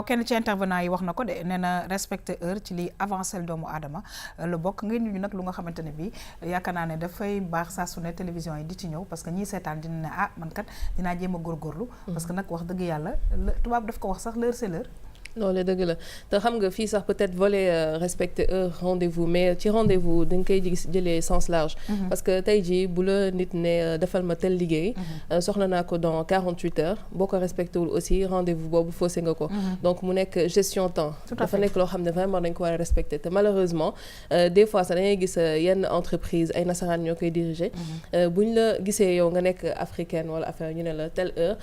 kenn ci intervenant yi wax na ko de nee na respecter heure ci liy avancé doomu aadama la bokk ngay ñu nag lu nga xamante ne bii yaakaar naa ne dafay baax saa su ne télévision yi di ci ñëw parce que ñiy seetaan dina ne ah man kat dinaa jéem a góorgóorlu. parce que nag wax dëgg yàlla tubaab daf ko wax sax l'heure c'est l'heure. loolu dëgg la te xam nga fii sax peut-être volet respecter heure rendez-vous mais ci rendez-vous da nga koy jëlee sens large. parce que tey jii bu la nit ne defal ma tel liggéey. soxla naa ko dans 48 heures boo ko respecté wul aussi rendez-vous boobu faussé nga ko. donc mu nekk gestion temps. dafa nekk loo xam ne vraiment dañ ko war a respecter te malheureusement des fois sax da ngay gis yenn entreprise ay nasaraan ñoo koy diriger. buñ la gisee yow nga nekk africaine wala affaire ñu ne la telle heure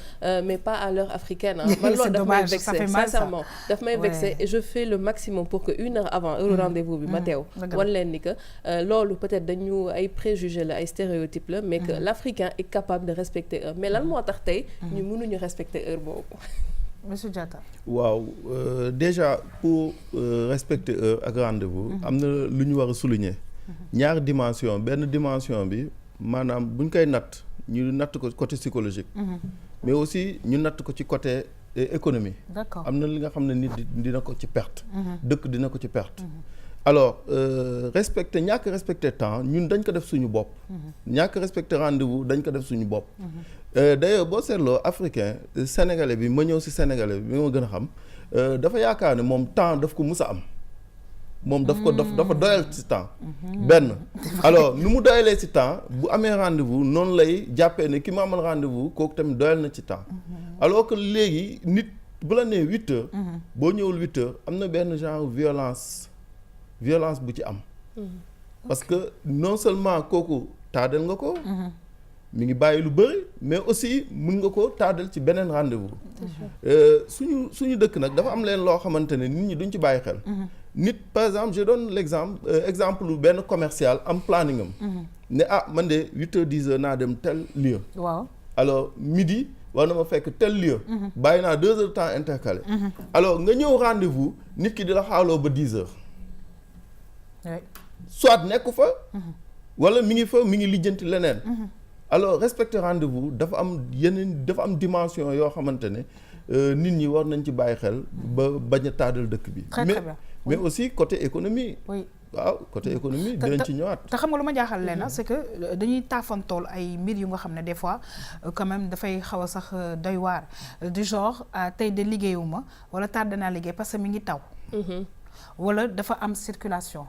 mais pas à l'heure africaine. man loolu daf may vexé sincèrement. daf may vexé et je fais le maximum pour que 1 heure avant heure rendez-vous bi ma teew wan leen ni que loolu peut-être dañu ay préjugés la ay stéréotypes la mais que l'Africain est capable de respecter heure mais lan moo tax tey ñu mënuñu respecter heure boobu. Monsieur Diatta. waaw déjà pour respecter heure ak rendez-vous am na lu ñu war a souligner ñaari dimension benn dimension bi maanaam buñ koy natt ñu natt ko côté psychologique mais aussi ñu natt ko ci côté économie. D'accord. am na li nga xam ne nit dina ko ci perte. dëkk dina ko ci perte. alors ñàkk respecter temps ñun dañ ko def suñu bopp. ñàkk respecter rendez-vous dañ ko def suñu bopp. d'ailleurs boo seetloo africain sénégalais bi ma ñëw si sénégalais bi ma gën a xam dafa yaakaar ne moom temps daf ko mus a am. moom dafa doyal ci temps. benn alors nu mu doyalee ci temps bu amee rendez-vous noonu lay jàppee ne ki ma amal rendez-vous kooku tamit doyal na ci temps. alors que léegi nit bu la nee 8 heures. boo ñëwul 8 heures am na benn genre violence bu ci am. parce que non seulement kooku taadal nga ko. mi ngi bàyyi lu bëri mais aussi mun nga ko taadal ci beneen rendez-vous. suñu dëkk nag dafa am leen loo xamante ne nit ñi duñ ci bàyyi xel. nit par exemple je donne exemple lu benn commercial am planning am. ne man de 8 heures 10 heures naa dem tel lieu. waaw alors midi. war na ma fekk tel lieu. bàyyi naa 2 heures de temps intercalé. alors nga ñëw rendez-vous nit ki di la xaaloo ba 10 heures. soit nekku fa. wala mi ngi lijjanti leneen. alors respecter rendez-vous dafa am dimension yoo xamante ne nit ñi war nañ ci bàyyi xel ba bañ a taadal dëkk bi. mais aussi côté économie. oui. waaw côté économie dinañ ci ñëwaat. te xam nga lu ma jaaxal leen c'est que dañuy taafantool ay mbir yu nga xam ne des fois quand même dafay xaw a sax doy waar du genre tey de liggéeyuma wala tardé naa liggéey parce que mi ngi taw. wala dafa am circulation.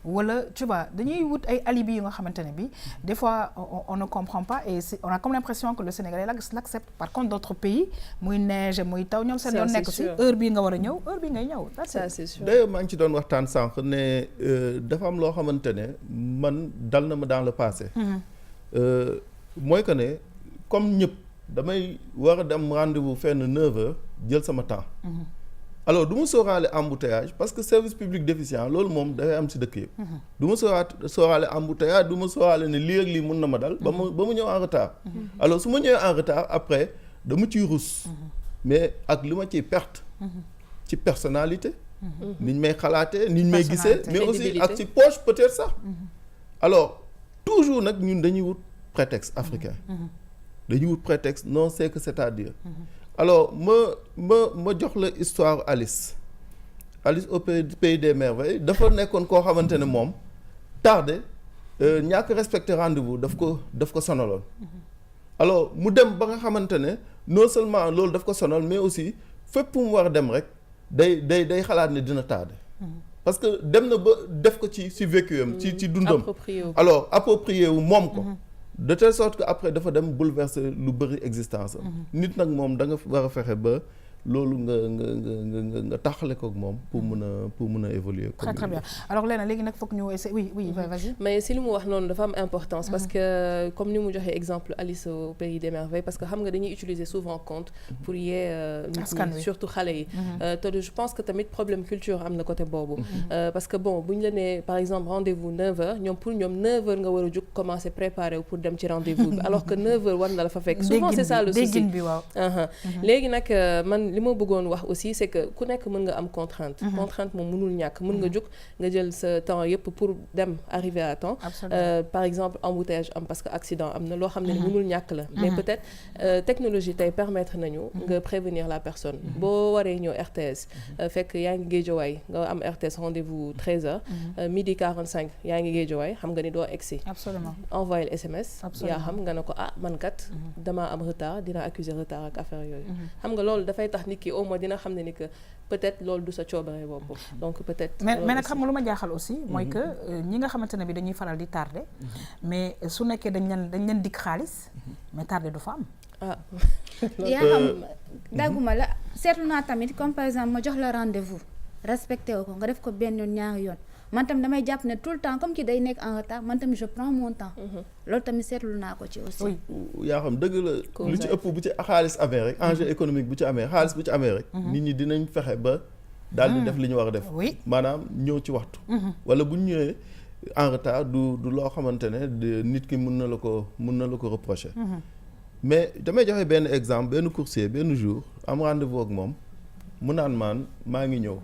wala tu vois dañuy wut ay alibi yu nga xamante ne bi des fois on ne comprend pas et on a comme l'impression que le Sénégalais l'accepte. Par contre d'autres pays muy neige muy taw ñoom seen doon nekk ci heure bii nga war a ñëw heure bii ngay ñëw. ça c'est sûr. d'ailleurs maa ngi ci doon waxtaan sànq ne dafa am loo xamante ne man dal na ma dans le passé. mooy que ne comme ñëpp damay war a dem rendez-vous fenn 9 heures jël sama temps. alors du ma sóoraale embouteillage parce que service public déficient loolu moom dafay am ci dëkk yëpp. du ma sóoraale embouteillage du ma sóoraale ne lii ak lii mun na ma dal. ba mu ñëw en retard. alors su ma ñëwee en retard après dama ciy rus. mais ak li ma ciy perte. ci personnalité. niñ may xalaatee niñ may gisee. mais aussi ak ci poche peut-être sax. alors toujours nag ñun dañuy wut prétexte africain. dañuy wut prétexte non c'est que c'est-à-dire. alors ma jox la histoire Alice au pays des merveilles dafa nekkoon koo xamante ne moom tardé ñàkk respecter rendez-vous daf ko sonaloon. alors mu dem ba nga xamante ne non seulement loolu daf ko sonal mais aussi fépp mu war a dem rek day xalaat ne dina tardé. parce que dem na ba def ko ci vécu am ci dundam. alors approprié wu moom ko. de telle sorte que après dafa dem bouleverser lu bëri existence am. nit nag moom da nga war a fexe ba loolu nga taxale ko ak moom pour mën a évoluer. Très très bien alors Léna léegi nag foog ñu oui vas-y. mais si li mu wax noonu dafa am importance parce que comme ni mu joxee exemple Alice au pays des merveilles parce que xam nga dañuy utiliser souvent conte pour yee surtout xale yi te je pense que tamit problème culture am na côté boobu parce que bon bu ñu la nee par exemple rendez-vous 9h ñoom pour ñoom 9h nga war a jóg commencer préparer pour dem ci rendez-vous bi alors que 9h war na la fa fekk souvent c'est ça le souci léegi nag man li ma bëggoon wax aussi c'est que ku nekk mën nga am contrainte moom mënul ñàkk mën nga jóg nga jël sa temps yëpp pour dem arriver à temps par exemple embouteillage am parce que accident am na loo xam ne mënul ñàkk la mais peut-être technologie tey permettre nañu nga prévenir la personne boo waree ñëw RTS fekk yaa ngi Guédiawaye nga am RTS rendez-vous 13h midi 45 yaa ngi Guédiawaye xam nga ni doo egsi envoyer le SMS yaa xam nga ne ko man kat damaa am retard dina accuser retard ak affaire yooyu xam nga loolu dafay tax nit ki au moins dina xam ne ni que peut-être loolu du sa coobare bopp donc peut-être mais nag xam nga lu ma jaaxal aussi mooy que ñi nga xamante ne bi dañuy faral di tardé mais su nekkee dañ leen dig xaalis mais tardé du fa am yaa xam dagguma la seetlu naa tamit comme par exemple ma jox la rendez-vous respecté ko nga def ko benn yoon ñaari yoon man tamit damay jàpp ne tout le temps comme ki day nekk en retard man tamit je prends mon temps loolu tamit seetlu naa ko ci aussi yaa xam dëgg la lu ci ëpp bu ci xaalis amee rek enjeu économique bu ci amee xaalis bu ci amee rek nit ñi dinañ fexe ba daal di def li ñu war a def maanaam ñëw ci waxtu wala bu ñu ñëwee en retard du loo xamante ne nit ki mën na la ko reprocher mais damay joxe benn exemple benn coursier benn jour am rendez-vous ak moom mu naan maa ngi ñëw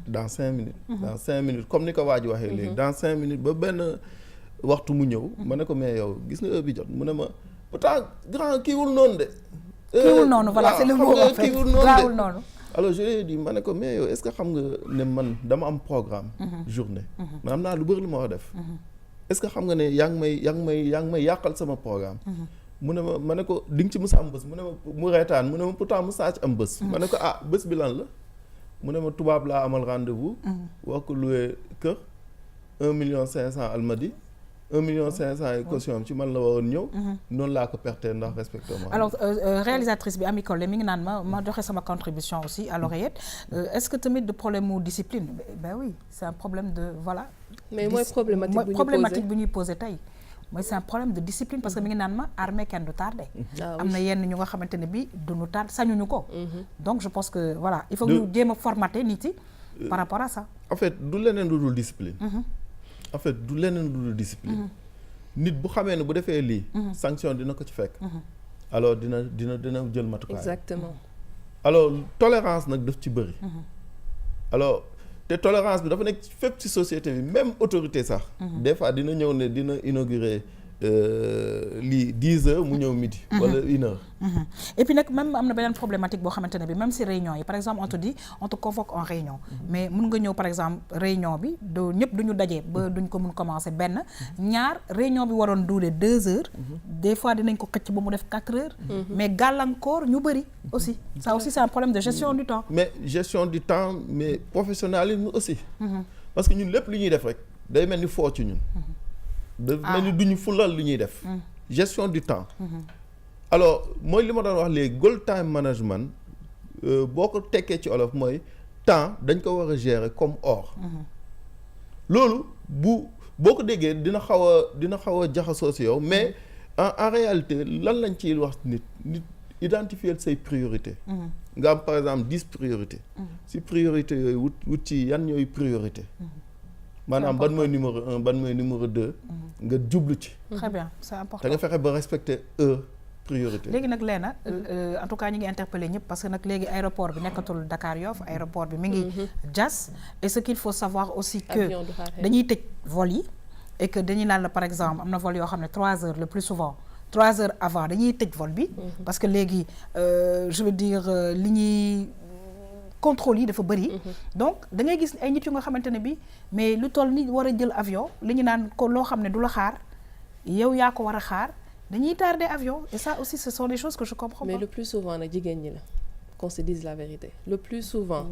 dans 5 minutes dans 5 minutes comme ni ko waa ji waxee léegi dans 5 minutes ba benn waxtu mu ñëw ma ne ko mais yow gis nga heure bi jot mu ne ma pourtant grand kiiwul noonu de kiiwul noonu voilà c'est le mot en fait kiiwul noonu alors je lui ai dit ma ne ko mais yow est-ce que xam nga ne man dama am programme journée man am naa lu bëri lu ma war a def est-ce que xam nga ne yaa ngi may yàqal sama programme mu ne ma ne ko di nga ci mës a am bés mu ne ma mu reetaan mu ne ma pourtant mu saa ci am bés ma ne ko bés bi lan la mu ne ma tubaab laa amal rendez-vous wax ko loué kër 1,5 million Almadies 1,5 million yi caution am ci man la waroon ñëw noonu laa ko perte ndax respecté ma alors réalisatrice bi Ami Collé mi ngi naan ma joxe sama contribution aussi à l'oreillette est-ce que tamit de problème mu discipline ben oui c'est un problème de voilà mais mooy problématique bu ñuy posé tey mooy c'est un problème de discipline parce que mi ngi naan ma armée kenn du tardé am na yenn ñu nga xamante ne bi duñu tardé sañuñu ko donc je pense que voilà il faut que ñu jéem a formater nit yi par rapport à ça en fait du leneen lu dul discipline nit bu xamee ne bu defee lii sanction dina ko ci fekk alors dina jël matukaay exactement alors tolérance nag daf ci bëri alors te tolérance bi dafa nekk fépp ci société bi même autorité sax des fois dina ñëw ne dina inaugurer lii 10 heures mu ñëw midi wala 1 heure et puis nag même am na beneen problématique boo xamante ne bi même si réunion yi par exemple on te convoque en réunion mais mun nga ñëw par exemple réunion bi ñëpp duñu daje ba duñ ko mun commencer benn ñaar réunion bi waroon durer 2 heures des fois dinañ ko xëcc ba mu def 4 heures mais gàllankoor ñu bëri aussi ça aussi c'est un problème de gestion du temps mais gestion du temps mais professionnalisme aussi parce que ñun lépp li ñuy def rek day mel ni foo ci ñun mel ni duñu fulal li ñuy def gestion du temps alors mooy li ma doon wax léegi goal time management boo ko tekkee ci olof mooy temps dañ ko war a gérer comme or loolu boo ko déggee dina xaw a jaxasoo si yow mais en réalité lan lañ ciy wax nit identifier say priorité nga am par exemple 10 priorités si priorité yooyu wut ci yan ñooy priorité maanaam ban mooy numéro 1 ban mooy numéro 2 nga jublu ci très bien c'est important da nga fexe ba respecter priorité léegi nag Léna en tout cas ñu ngi interpellé ñëpp parce que nag léegi aéroport bi nekkatul Dakar Yoff aéroport bi mi ngi Diass et ce qu'il faut savoir aussi que dañuy tëj vol yi et que dañuy naan la par exemple am na vol yoo xam ne 3 heures le plus souvent 3 heures avant dañuy tëj vol bi parce que léegi je veux dire li ñuy contrôle yi dafa bëri donc da ngay gis ay nit yu nga xamante ne bi mais lu toll ni war a jël avion li ñu naan ko loo xam ne du la xaar yow yaa ko war a xaar dañuy tardé avion et ça aussi ce sont des choses que je comprends pas. Mais le plus souvent nag jigéen ñi la qu'on se dise la vérité le plus souvent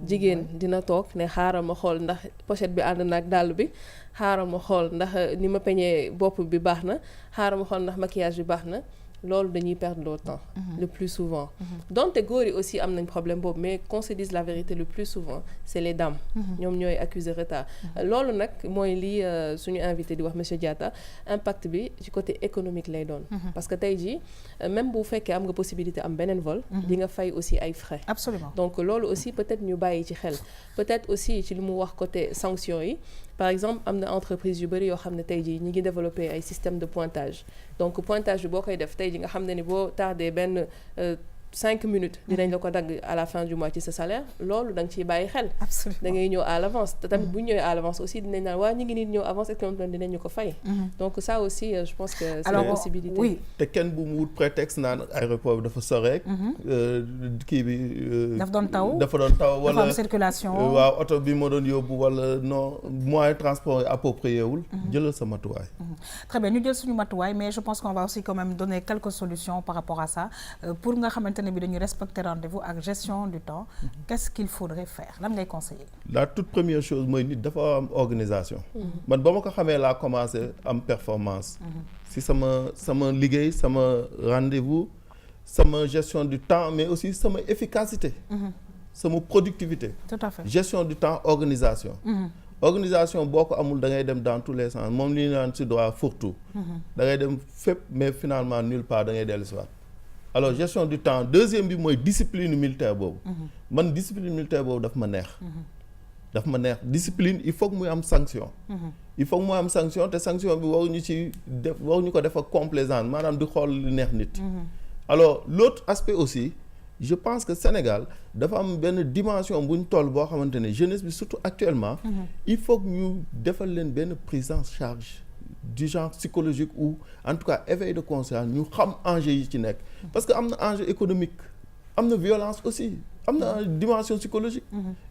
jigéen dina toog ne xaaral ma xool ndax pochette bi ànd na ak dàll bi xaaral ma xool ndax ni ma peñee bopp bi baax na xaaral ma xool ndax maquillage bi baax na loolu dañuy perdre le temps le plus souvent donte góor yi aussi am nañ problème boobu mais qu'on se dise la vérité le plus souvent c'est les dames ñoom ñooy accuser retard loolu nag mooy lii suñu invité di wax monsieur Diatta impact bi ci côté économique lay doon parce que tey jii même bu fekkee am nga possibilité am beneen vol di nga fay aussi ay frais absolument donc loolu aussi peut-être ñu bàyyi ci xel peut-être aussi ci li mu wax côté sanctions yi par exemple am na entreprise yu bëri yoo xam ne tey jii ñi ngi développer ay système de pointage donc pointage bi boo koy def tey jii nga xam ne ni boo tardé benn 5 minutes dinañ la ko dagg à la fin du mois ci sa salaire loolu da nga ciy bàyyi xel da ngay ñëw à l'avance te tamit bu ñu ñëwee à l'avance aussi dinañ naan waa ñu ngi nii ñëw avance est-ce que dinañ ñu ko fay donc ça aussi je pense que c'est une possibilité oui te kenn bu mu wut prétexte naan aéroport bi dafa soreek kii bi dafa doon taw wala dafa am circulation waaw oto bi moo doon yóbbu wala non moyen de transport approprié wul jëlal sa matuwaay très bien ñu jël suñu matuwaay mais je pense qu'on va aussi quand même donner quelques solutions par rapport à ça pour nga xamante bi dañu respecter rendez-vous ak gestion du temps qu'est-ce qu'il faudrait faire lan ngay conseiller la toute première chose mooy nit dafa am organisation man ba ma ko xamee laa commencé am performance si sama liggéey sama rendez-vous sama gestion du temps mais aussi sama efficacité sama productivité tout à fait gestion du temps organisation organisation boo ko amul da ngay dem dans tous les sens moom li ñu naan ci droit fourre-tout da ngay dem fépp mais finalement nulle part da ngay dellu si waat alors gestion du temps deuxième bi mooy discipline militaire boobu man discipline militaire boobu daf ma neex discipline il faut que muy am sanction te sanction bi waruñu ko def ak complaisance maanaam di xool li neex nit alors l'autre aspect aussi je pense que Sénégal dafa am benn dimension bu ñu toll boo xamante ne jeunesse bi surtout actuellement il faut que ñu defal leen benn prise en charge du genre psychologique ou en tout cas éveil de conscience ñu xam enjeu yi ci nekk parce que am na enjeu économique am na violence aussi am na dimension psychologique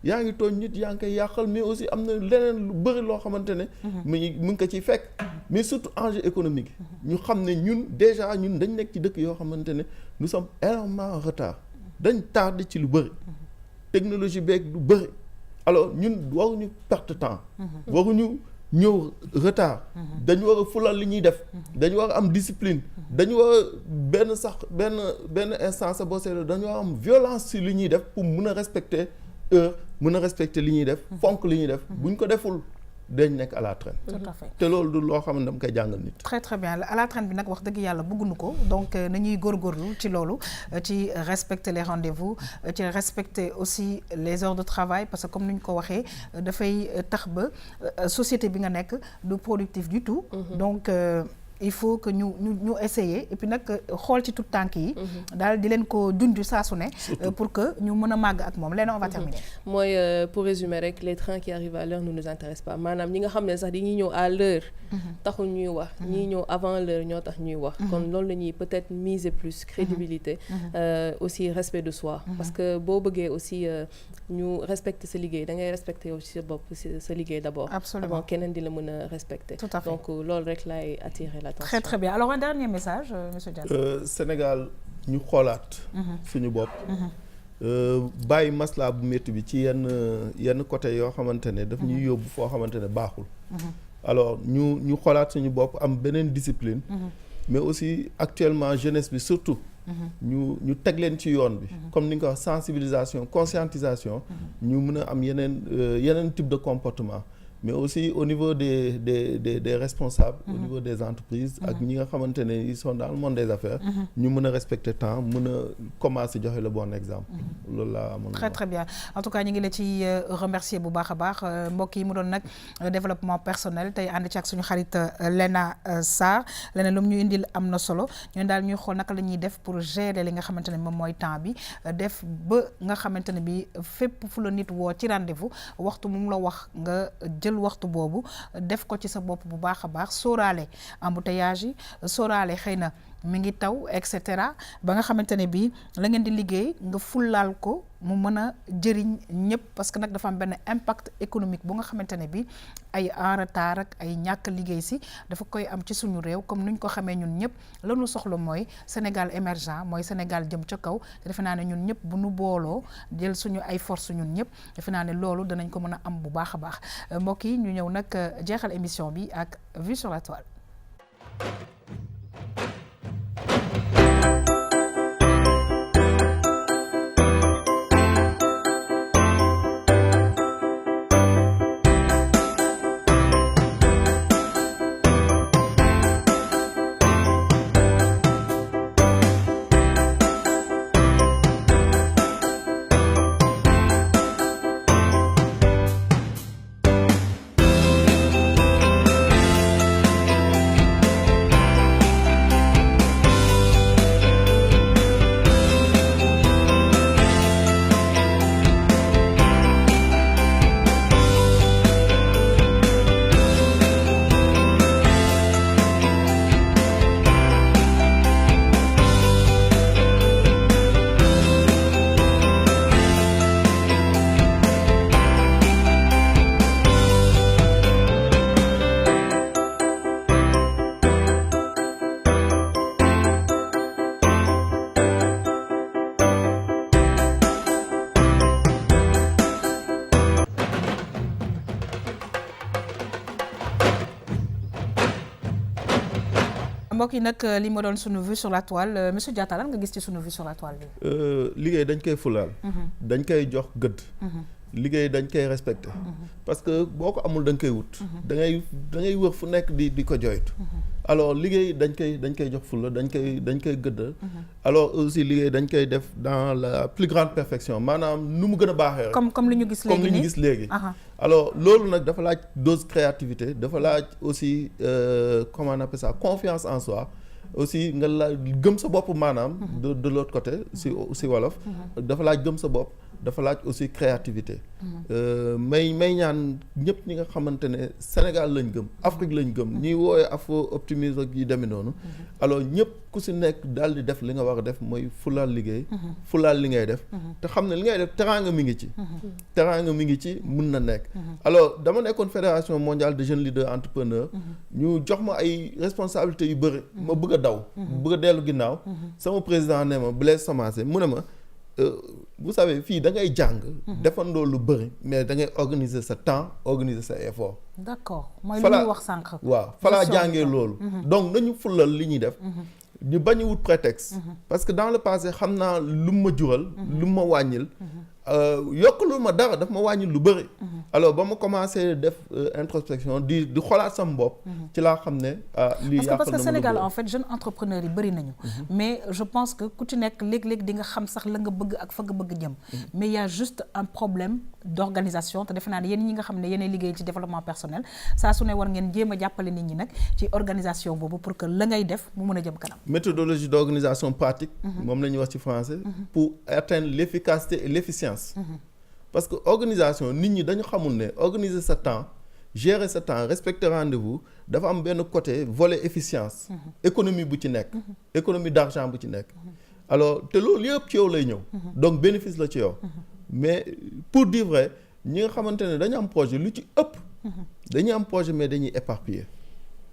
yaa ngi tooñ nit yaa ngi koy yàqal mais aussi am na leneen lu bëri loo xamante ne mu ngi ko ciy fekk mais surtout enjeu économique ñu xam ne ñun déjà ñun dañ nekk ci dëkk yoo xamante ne nous sommes énormément en retard dañ tardé ci lu bëri technologie beeg lu bëri alors ñun waruñu perte temps waruñu ñëw retard dañu war a fulal li ñuy def dañu war a am discipline dañu war a benn instance boo seetlu dañu war a am violence ci li ñuy def pour mun a respecter mun a respecter li ñuy def fonk li ñuy def buñ ko deful dañ nekk à la traîne. tout à fait te loolu du loo xam ne dama koy jàngal nit. très très bien à la traîne bi nag wax dëgg yàlla bëgguñu ko donc nañuy góorgóorlu ci loolu ci respecter les rendez-vous ci respecter aussi les heures de travail parce que comme ni ñu ko waxee dafay tax ba société bi nga nekk du productif du tout. donc il faut que ñu essayer et puis nag xool ci tout tànk yi. daal di leen ko junj saa su ne. pour que ñu mën a màgg ak moom léegi on va terminer. mooy pour résumer rek les trains qui arrivent à l'heure ne nous intéressent pas maanaam ñi nga xam ne sax dañuy ñëw à l'heure taxul ñuy wax ñii ñëw avant l'heure ñoo tax ñuy wax. kon loolu la ñuy peut-être miser plus crédibilité. aussi respect de soi. parce que boo bëggee aussi ñu respecter sa liggéey da ngay respecter aussi sa bopp sa liggéey d'abord. absolument avant keneen di la mën a respecter. tout à fait donc loolu rek laay attirer. Très très bien alors un dernier message monsieur Diatta. Sénégal ñu xoolaat. suñu bopp. bàyyi maslaa bu métti bi ci yenn côté yoo xamante ne daf ñuy yóbbu foo xamante ne baaxul. alors ñu xoolaat suñu bopp am beneen discipline. mais aussi actuellement jeunesse bi surtout. ñu teg leen ci yoon bi. comme ni nga ko wax sensibilisation conscientisation. ñu mën a am yeneen type de comportement. mais aussi au niveau des responsables. au niveau des entreprises. ak ñi nga xamante ne ils sont dans le monde des affaires. ñu mën a respecter temps mën a commencer joxe le bon exemple. loolu laa amoon. très très bien en tout cas ñu ngi la ci remercier bu baax a baax mbokk yi mu doon nag développement personnel tey ànd ci ak suñu xarit Lena Sarr Lena lu mu ñu indil am na solo ñun daal ñuy xool naka la ñuy def pour gérer li nga xamante ne moom mooy temps bi def ba nga xamante ne bi fépp fu la nit woo ci rendez-vous waxtu mu la wax nga jël waxtu boobu def ko ci sa bopp bu baax a baax sóoraale embouteillage yi sóoraale xëy na mi ngi taw et cetera ba nga xamante ne bii la ngeen di liggéey nga fullaal ko mu mën a jëriñ ñëpp parce que nag dafa am benn impact économique bu nga xamante ne bii ay en retard ak ay ñàkk liggéey si dafa koy am ci suñu réew comme nuñ ko xamee ñun ñëpp la ñu soxla mooy Sénégal émergent mooy Sénégal jëm ca kaw te defe naa ne ñun ñëpp bu nu booloo jël suñu ay force ñun ñëpp defe naa ne loolu danañ ko mën a am bu baax a baax mbokk yi ñu ñëw nag jeexal émission bi ak Vue sur la Toile. mbokk yi nag li ma doon sunu vue sur la toile monsieur Diatta lan nga gis ci sunu vue sur la toile bi. liggéey dañ koy fulaal. dañ koy jox gëdd. liggéey dañ koy respecté. parce que boo ko amul da nga koy wut. da ngay wër fu nekk di ko joytu. alors liggéey dañ koy jox fula dañ koy gëdd. alors aussi liggéey dañ koy def dans la plus grande perfection maanaam nu mu gën a baaxee rek. comme li ñu gis léegi alors loolu nag dafa laaj dose créativité dafa laaj aussi comment on appelle ça confiance en soi. aussi nga la gëm sa bopp maanaam. de l'autre côté si wolof. dafa laaj gëm sa bopp dafa laaj aussi créativité. may ñaan ñëpp ñi nga xamante ne Sénégal lañ gëm Afrique lañ gëm ñuy woowee afro optimisme ak yi demee noonu. alors ñëpp ku si nekk daal di def li nga war a def mooy fulaal liggéey. fulaal li ngay def. te xam ne li ngay def teraanga mi ngi ci. teraanga mi ngi ci mun na nekk. alors dama nekkoon fédération mondiale de jeunes leaders entrepreneurs. ñu jox ma ay responsabilités yu bëri. ma bëgg a daw. bëgg a dellu ginnaaw. sama président ne ma Blaise Samassé mu ne ma. vous savez fii da ngay jàng. defandoo lu bëri mais da ngay organiser sa temps organiser sa effort. d'accord mooy li ñuy wax sànq. waaw fa laa jàngee loolu. donc nañu fulal li ñuy def. ñu bañ a wut prétexte. parce que dans le passé xam naa lu ma jural. lu ma wàññil. yokkalu ma dara daf ma wàññil lu bëri. alors ba ma commencé def introspection di xoolaat sama bopp. ci laa xam ne lii yàqal na ma parce que Sénégal en fait jeunes entrepreneurs yi bëri nañu. mais je pense que ku ci nekk léeg-léeg di nga xam sax la nga bëgg ak fa nga bëgg jëm. mais il y a juste un problème d'organisation te defe naa ne yéen ñi nga xam ne yéenay liggéey ci développement personnel saa su ne war ngeen jéem a jàppale nit ñi nag ci organisation boobu pour que la ngay def mu mën a jëm kanam. méthodologie d'organisation pratique. moom la ñuy wax ci français. pour atteindre l'efficacité et l'efficience. parce que organisation nit ñi dañu xamul ne organiser sa temps gérer sa temps respecter rendez-vous dafa am benn côté volet efficience. économie bu ci nekk. économie d'argent bu ci nekk. alors te loolu yëpp ci yow lay ñëw. donc bénéfice la ci yow. mais pour dire vrai ñi nga xamante ne dañu am projet lu ci ëpp. dañuy am projet mais dañuy éparpiller.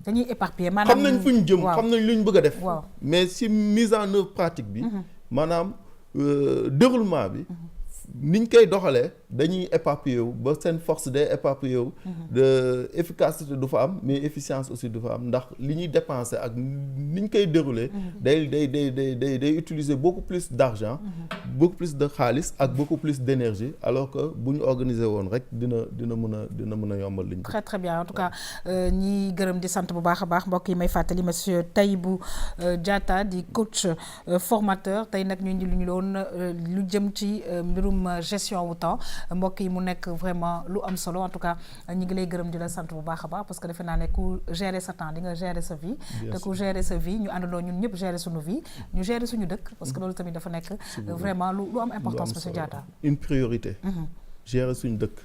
maanaam xam nañ fu ñu jëm xam nañ lu ñu bëgg a def. mais si mise en œuvre pratique bi. maanaam déroulement bi. niñ koy doxalee dañuy éparpillé wu ba seen force day éparpillé wu. de efficacité du fa am mais efficience aussi du fa am ndax li ñuy dépenser ak niñ koy dérouler. day utiliser beaucoup plus d'argent. beaucoup plus de xaalis ak beaucoup plus d'énergie alors que bu ñu organiser woon rek dina mën a yombal liñ. très très bien en tout cas ñi gërëm di sant bu baax a baax mbokk yi may fàttali monsieur Tahibou Diatta di coach formateur tey nag ñu indi lu ñu doon lu jëm ci mbirum gestion wu temps mbokk yi mu nekk vraiment lu am solo en tout cas ñi ngi lay gërëm di la sant bu baax a baax parce que defe naa ne ku gérer sa temps di nga gérer sa vie te ku gérer sa vie ñu àndandoo ñun ñëpp gérer suñu vie ñu gérer suñu dëkk parce que loolu tamit dafa nekk vraiment lu am importance monsieur Diatta une priorité gérer suñu dëkk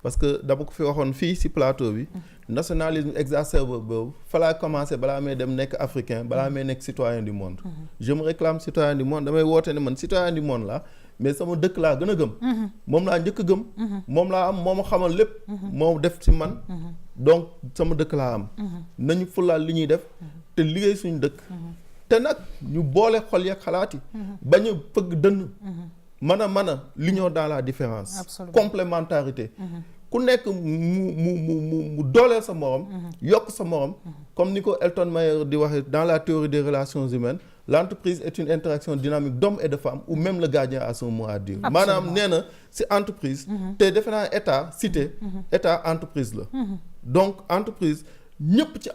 parce que dama ko fi waxoon fii ci plateau bi nationalisme exacerbé boobu fa laa commencé balaa may dem nekk africain balaa may nekk citoyen du monde je me réclame citoyen du monde damay woote ne man citoyen du monde la mais sama dëkk laa gën a gëm moom laa njëkk a gëm moom laa am moo ma xamal lépp moo def ci man donc sama dëkk laa am nañu fulaal li ñuy def te liggéey suñu dëkk te nag ñu boole xol yeeg xalaat yi bañ a fëgg dënn mën a l'union dans la différence. Absolument. Complémentarité ku nekk mu dooleel sa morom yokk sa morom comme ni ko Elton Mayer di waxee dans la théorie des relations humaines l'entreprise est une interaction dynamique d'hommes et de femmes où même le gardien a son mot à dire. maanaam nee na si entreprise te defe naa état cité état entreprise la donc entreprise ñëpp ci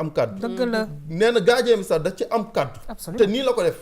am kàddu. dëgg la nee na gardien bi sax da ci am kàddu. te nii la ko def.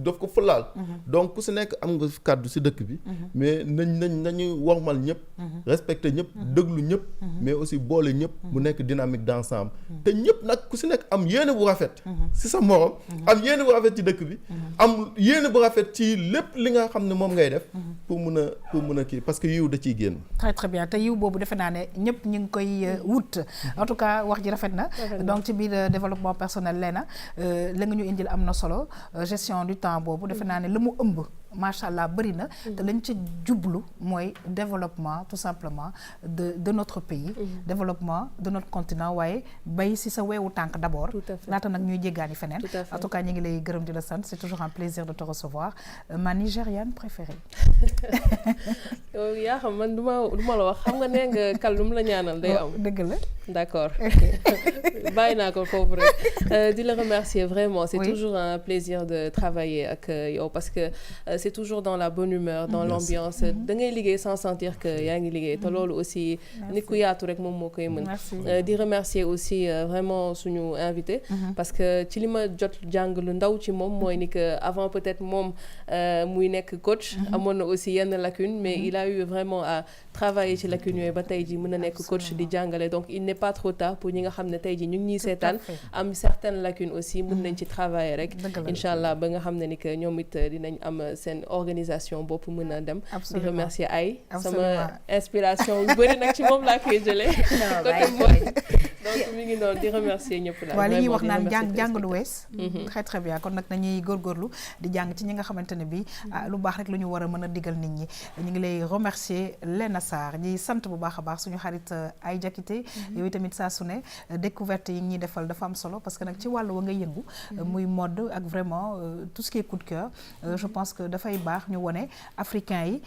daf ko fulaal. donc ku si nekk am nga kàddu si dëkk bi. mais nañu wormal ñëpp. respecter ñëpp déglu ñëpp. mais aussi boole ñëpp. mu nekk dynamique d'ensemble. te ñëpp nag ku si nekk am yéene bu rafet. si sa morom. am yéene bu rafet ci dëkk bi. am yéene bu rafet ci lépp li nga xam ne moom ngay def. pour mun a kii parce que yiw da ciy génn. très très bien te yiw boobu defe naa ne ñëpp ñu ngi koy wut. en tout cas wax ji rafet na donc ci biir développement personnel leena la nga ñu indil am na solo gestion du temps boobu defe naa ne la mu ëmb macha allah bëri na te lañ ci jublu mooy développement tout simplement de notre pays développement de notre continent waaye bay si sa weewu tànk d'abord laata nag ñuy jéggaani feneen en tout cas ñu ngi lay gërëm di la sant c'est toujours un plaisir de te recevoir ma nigériane préférée yaa xam man du ma la wax xam nga nee nga kal lu mu la ñaanal day am dëgg la d'accord bàyyi naa ko foofu rek di la remercier vraiment c'est toujours un plaisir de travailler ak yow parce que c'est toujours dans la bonne humeur dans l'ambiance da ngay liggéey sans sentir que yaa ngi liggéey te loolu aussi nit ku yaatu rek moom moo koy mën di remercier aussi vraiment suñu invité parce que ci li ma jot jàng lu ndaw ci moom mooy ni que avant peut-être moom muy nekk coach amoon na aussi yenn lacune mais il a eu vraiment à travailler ci lacune yooyu ba tey ji mën na nekk coach di jàngale donc il n'est pas trop tard pour ñi nga xam ne tey ji ñu ngi ñuy seetaan am certaines lacunes aussi mën nañ ci travailler rek incha allah ba nga xam ne ni que ñoom it dinañ am seen organisation bopp mën a dem di remercier ay sama inspiration yu bëri nag ci moom laa koy jëlee côté mooy donc mi ngi noonu di remercier ñëpp la waaw li ñuy wax naan jàng lu wees très très bien kon nag nañuy góorgóorlu di jàng ci ñi nga xamante ne bi lu baax rek lu ñu war a mën a digal nit ñi ñu ngi lay remercier Léna Sarr ñi sant bu baax a baax suñu xarit ay jakité yow tamit saa su ne découverte yi ñuy defal dafa am solo parce que nag ci wàllu wa nga yëngu muy mode ak vraiment tout ce qui est coup de cœur je pense que dafay baax ñu wone africain yi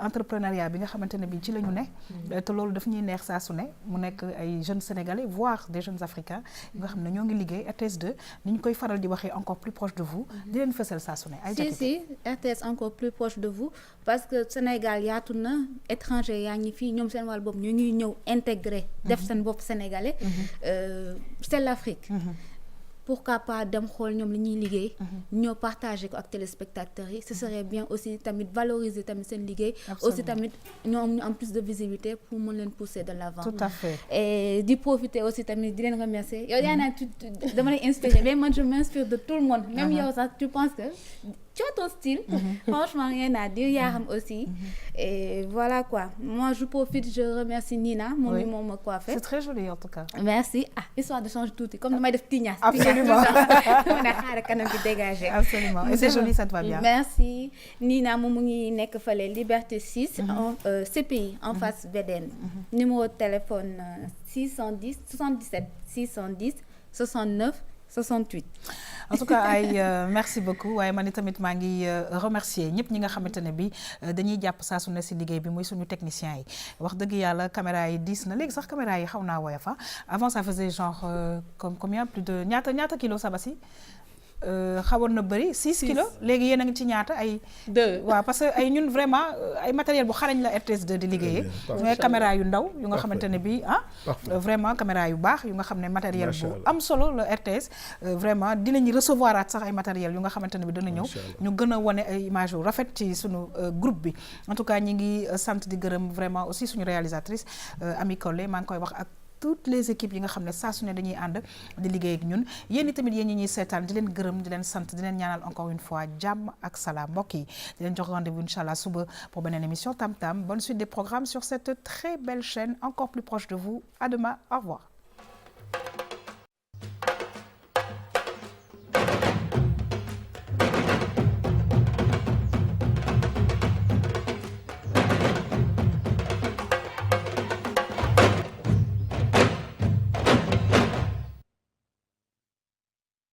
entrepreneuriat bi nga xamante ne bi ci la ñu ne te loolu daf ñuy neex saa su ne mu nekk ay jeunes sénégalais voire des jeunes africains yi nga xam ne ñoo ngi liggéey RTS2 ni ñu koy faral di waxee encore plus proche de vous di leen fësal saa su ne ay si RTS encore plus proche de vous parce que Sénégal yaatu na étranger yaa ngi fii ñoom seen wàll bopp ñu ngi ñëw intégré def seen bopp sénégalais c'est l'Afrique pourquoi pas dem xool ñoom li ñuy liggéey ñoo partager ko ak téléspectateurs yi ce serait bien aussi tamit valoriser tamit seen liggéey aussi tamit ñoom ñu am plus de visibilité pour mën leen pousser de l'avant tout à fait et di profiter aussi tamit di leen remercier yow yaa naan dama lay inspirer mais man je m'inspire de tout le monde même yow sax tu penses que tu as ton style franchement rien à dire yaa xam aussi et voilà quoi moi je profite je remercie Nina moom mi moom ma coiffé c'est très joli en tout cas merci histoire de changer tuuti comme damay def tignasse absolument mën a xaaral kanam bi dégagé absolument et c'est joli ça te va bien merci Nina moom mu ngi nekk fële Liberté 6 CPI en face VDN numéro de téléphone 610 77 610 69 68 en tout cas ay merci beaucoup waaye man tamit maa ngi remercier ñëpp ñi nga xamante ne bi dañuy jàpp saa su ne si liggéey bi muy suñu techniciens yi wax dëgg yàlla caméra yi diis na léegi sax caméra yi xaw naa woyof avant ça faisait genre comme combien plus de ñaata kilos Sabassi xawoon na bëri 6 kilos léegi yéen a ngi ci ñaata ay 2 waaw parce que ay ñun vraiment ay matériel bu xarañ la RTS2 di liggéeyee mais caméra yu ndaw yu nga xamante ne bi vraiment caméra yu baax yu nga xam ne matériel bu am solo la RTS vraiment dinañu recevoir at sax ay matériel yu nga xamante ne bi dana ñëw ñu gën a wane ay image yu rafet ci suñu groupe bi en tout cas ñi ngi sant di gërëm vraiment aussi suñu réalisatrice Ami Collé maa ngi koy wax ak toutes les équipes yi nga xam ne saa su ne dañuy ànd di liggéey ak ñun yéen tamit yéen ñi ñuy seetaan di leen gërëm di leen sant di leen ñaanal encore une fois jàmm ak salaam mbokk yi di leen jox rendez-vous inchallah suba pour beneen émission Tam Tam bonne suite des programmes sur cette très belle chaîne encore plus proche de vous à demain au revoir.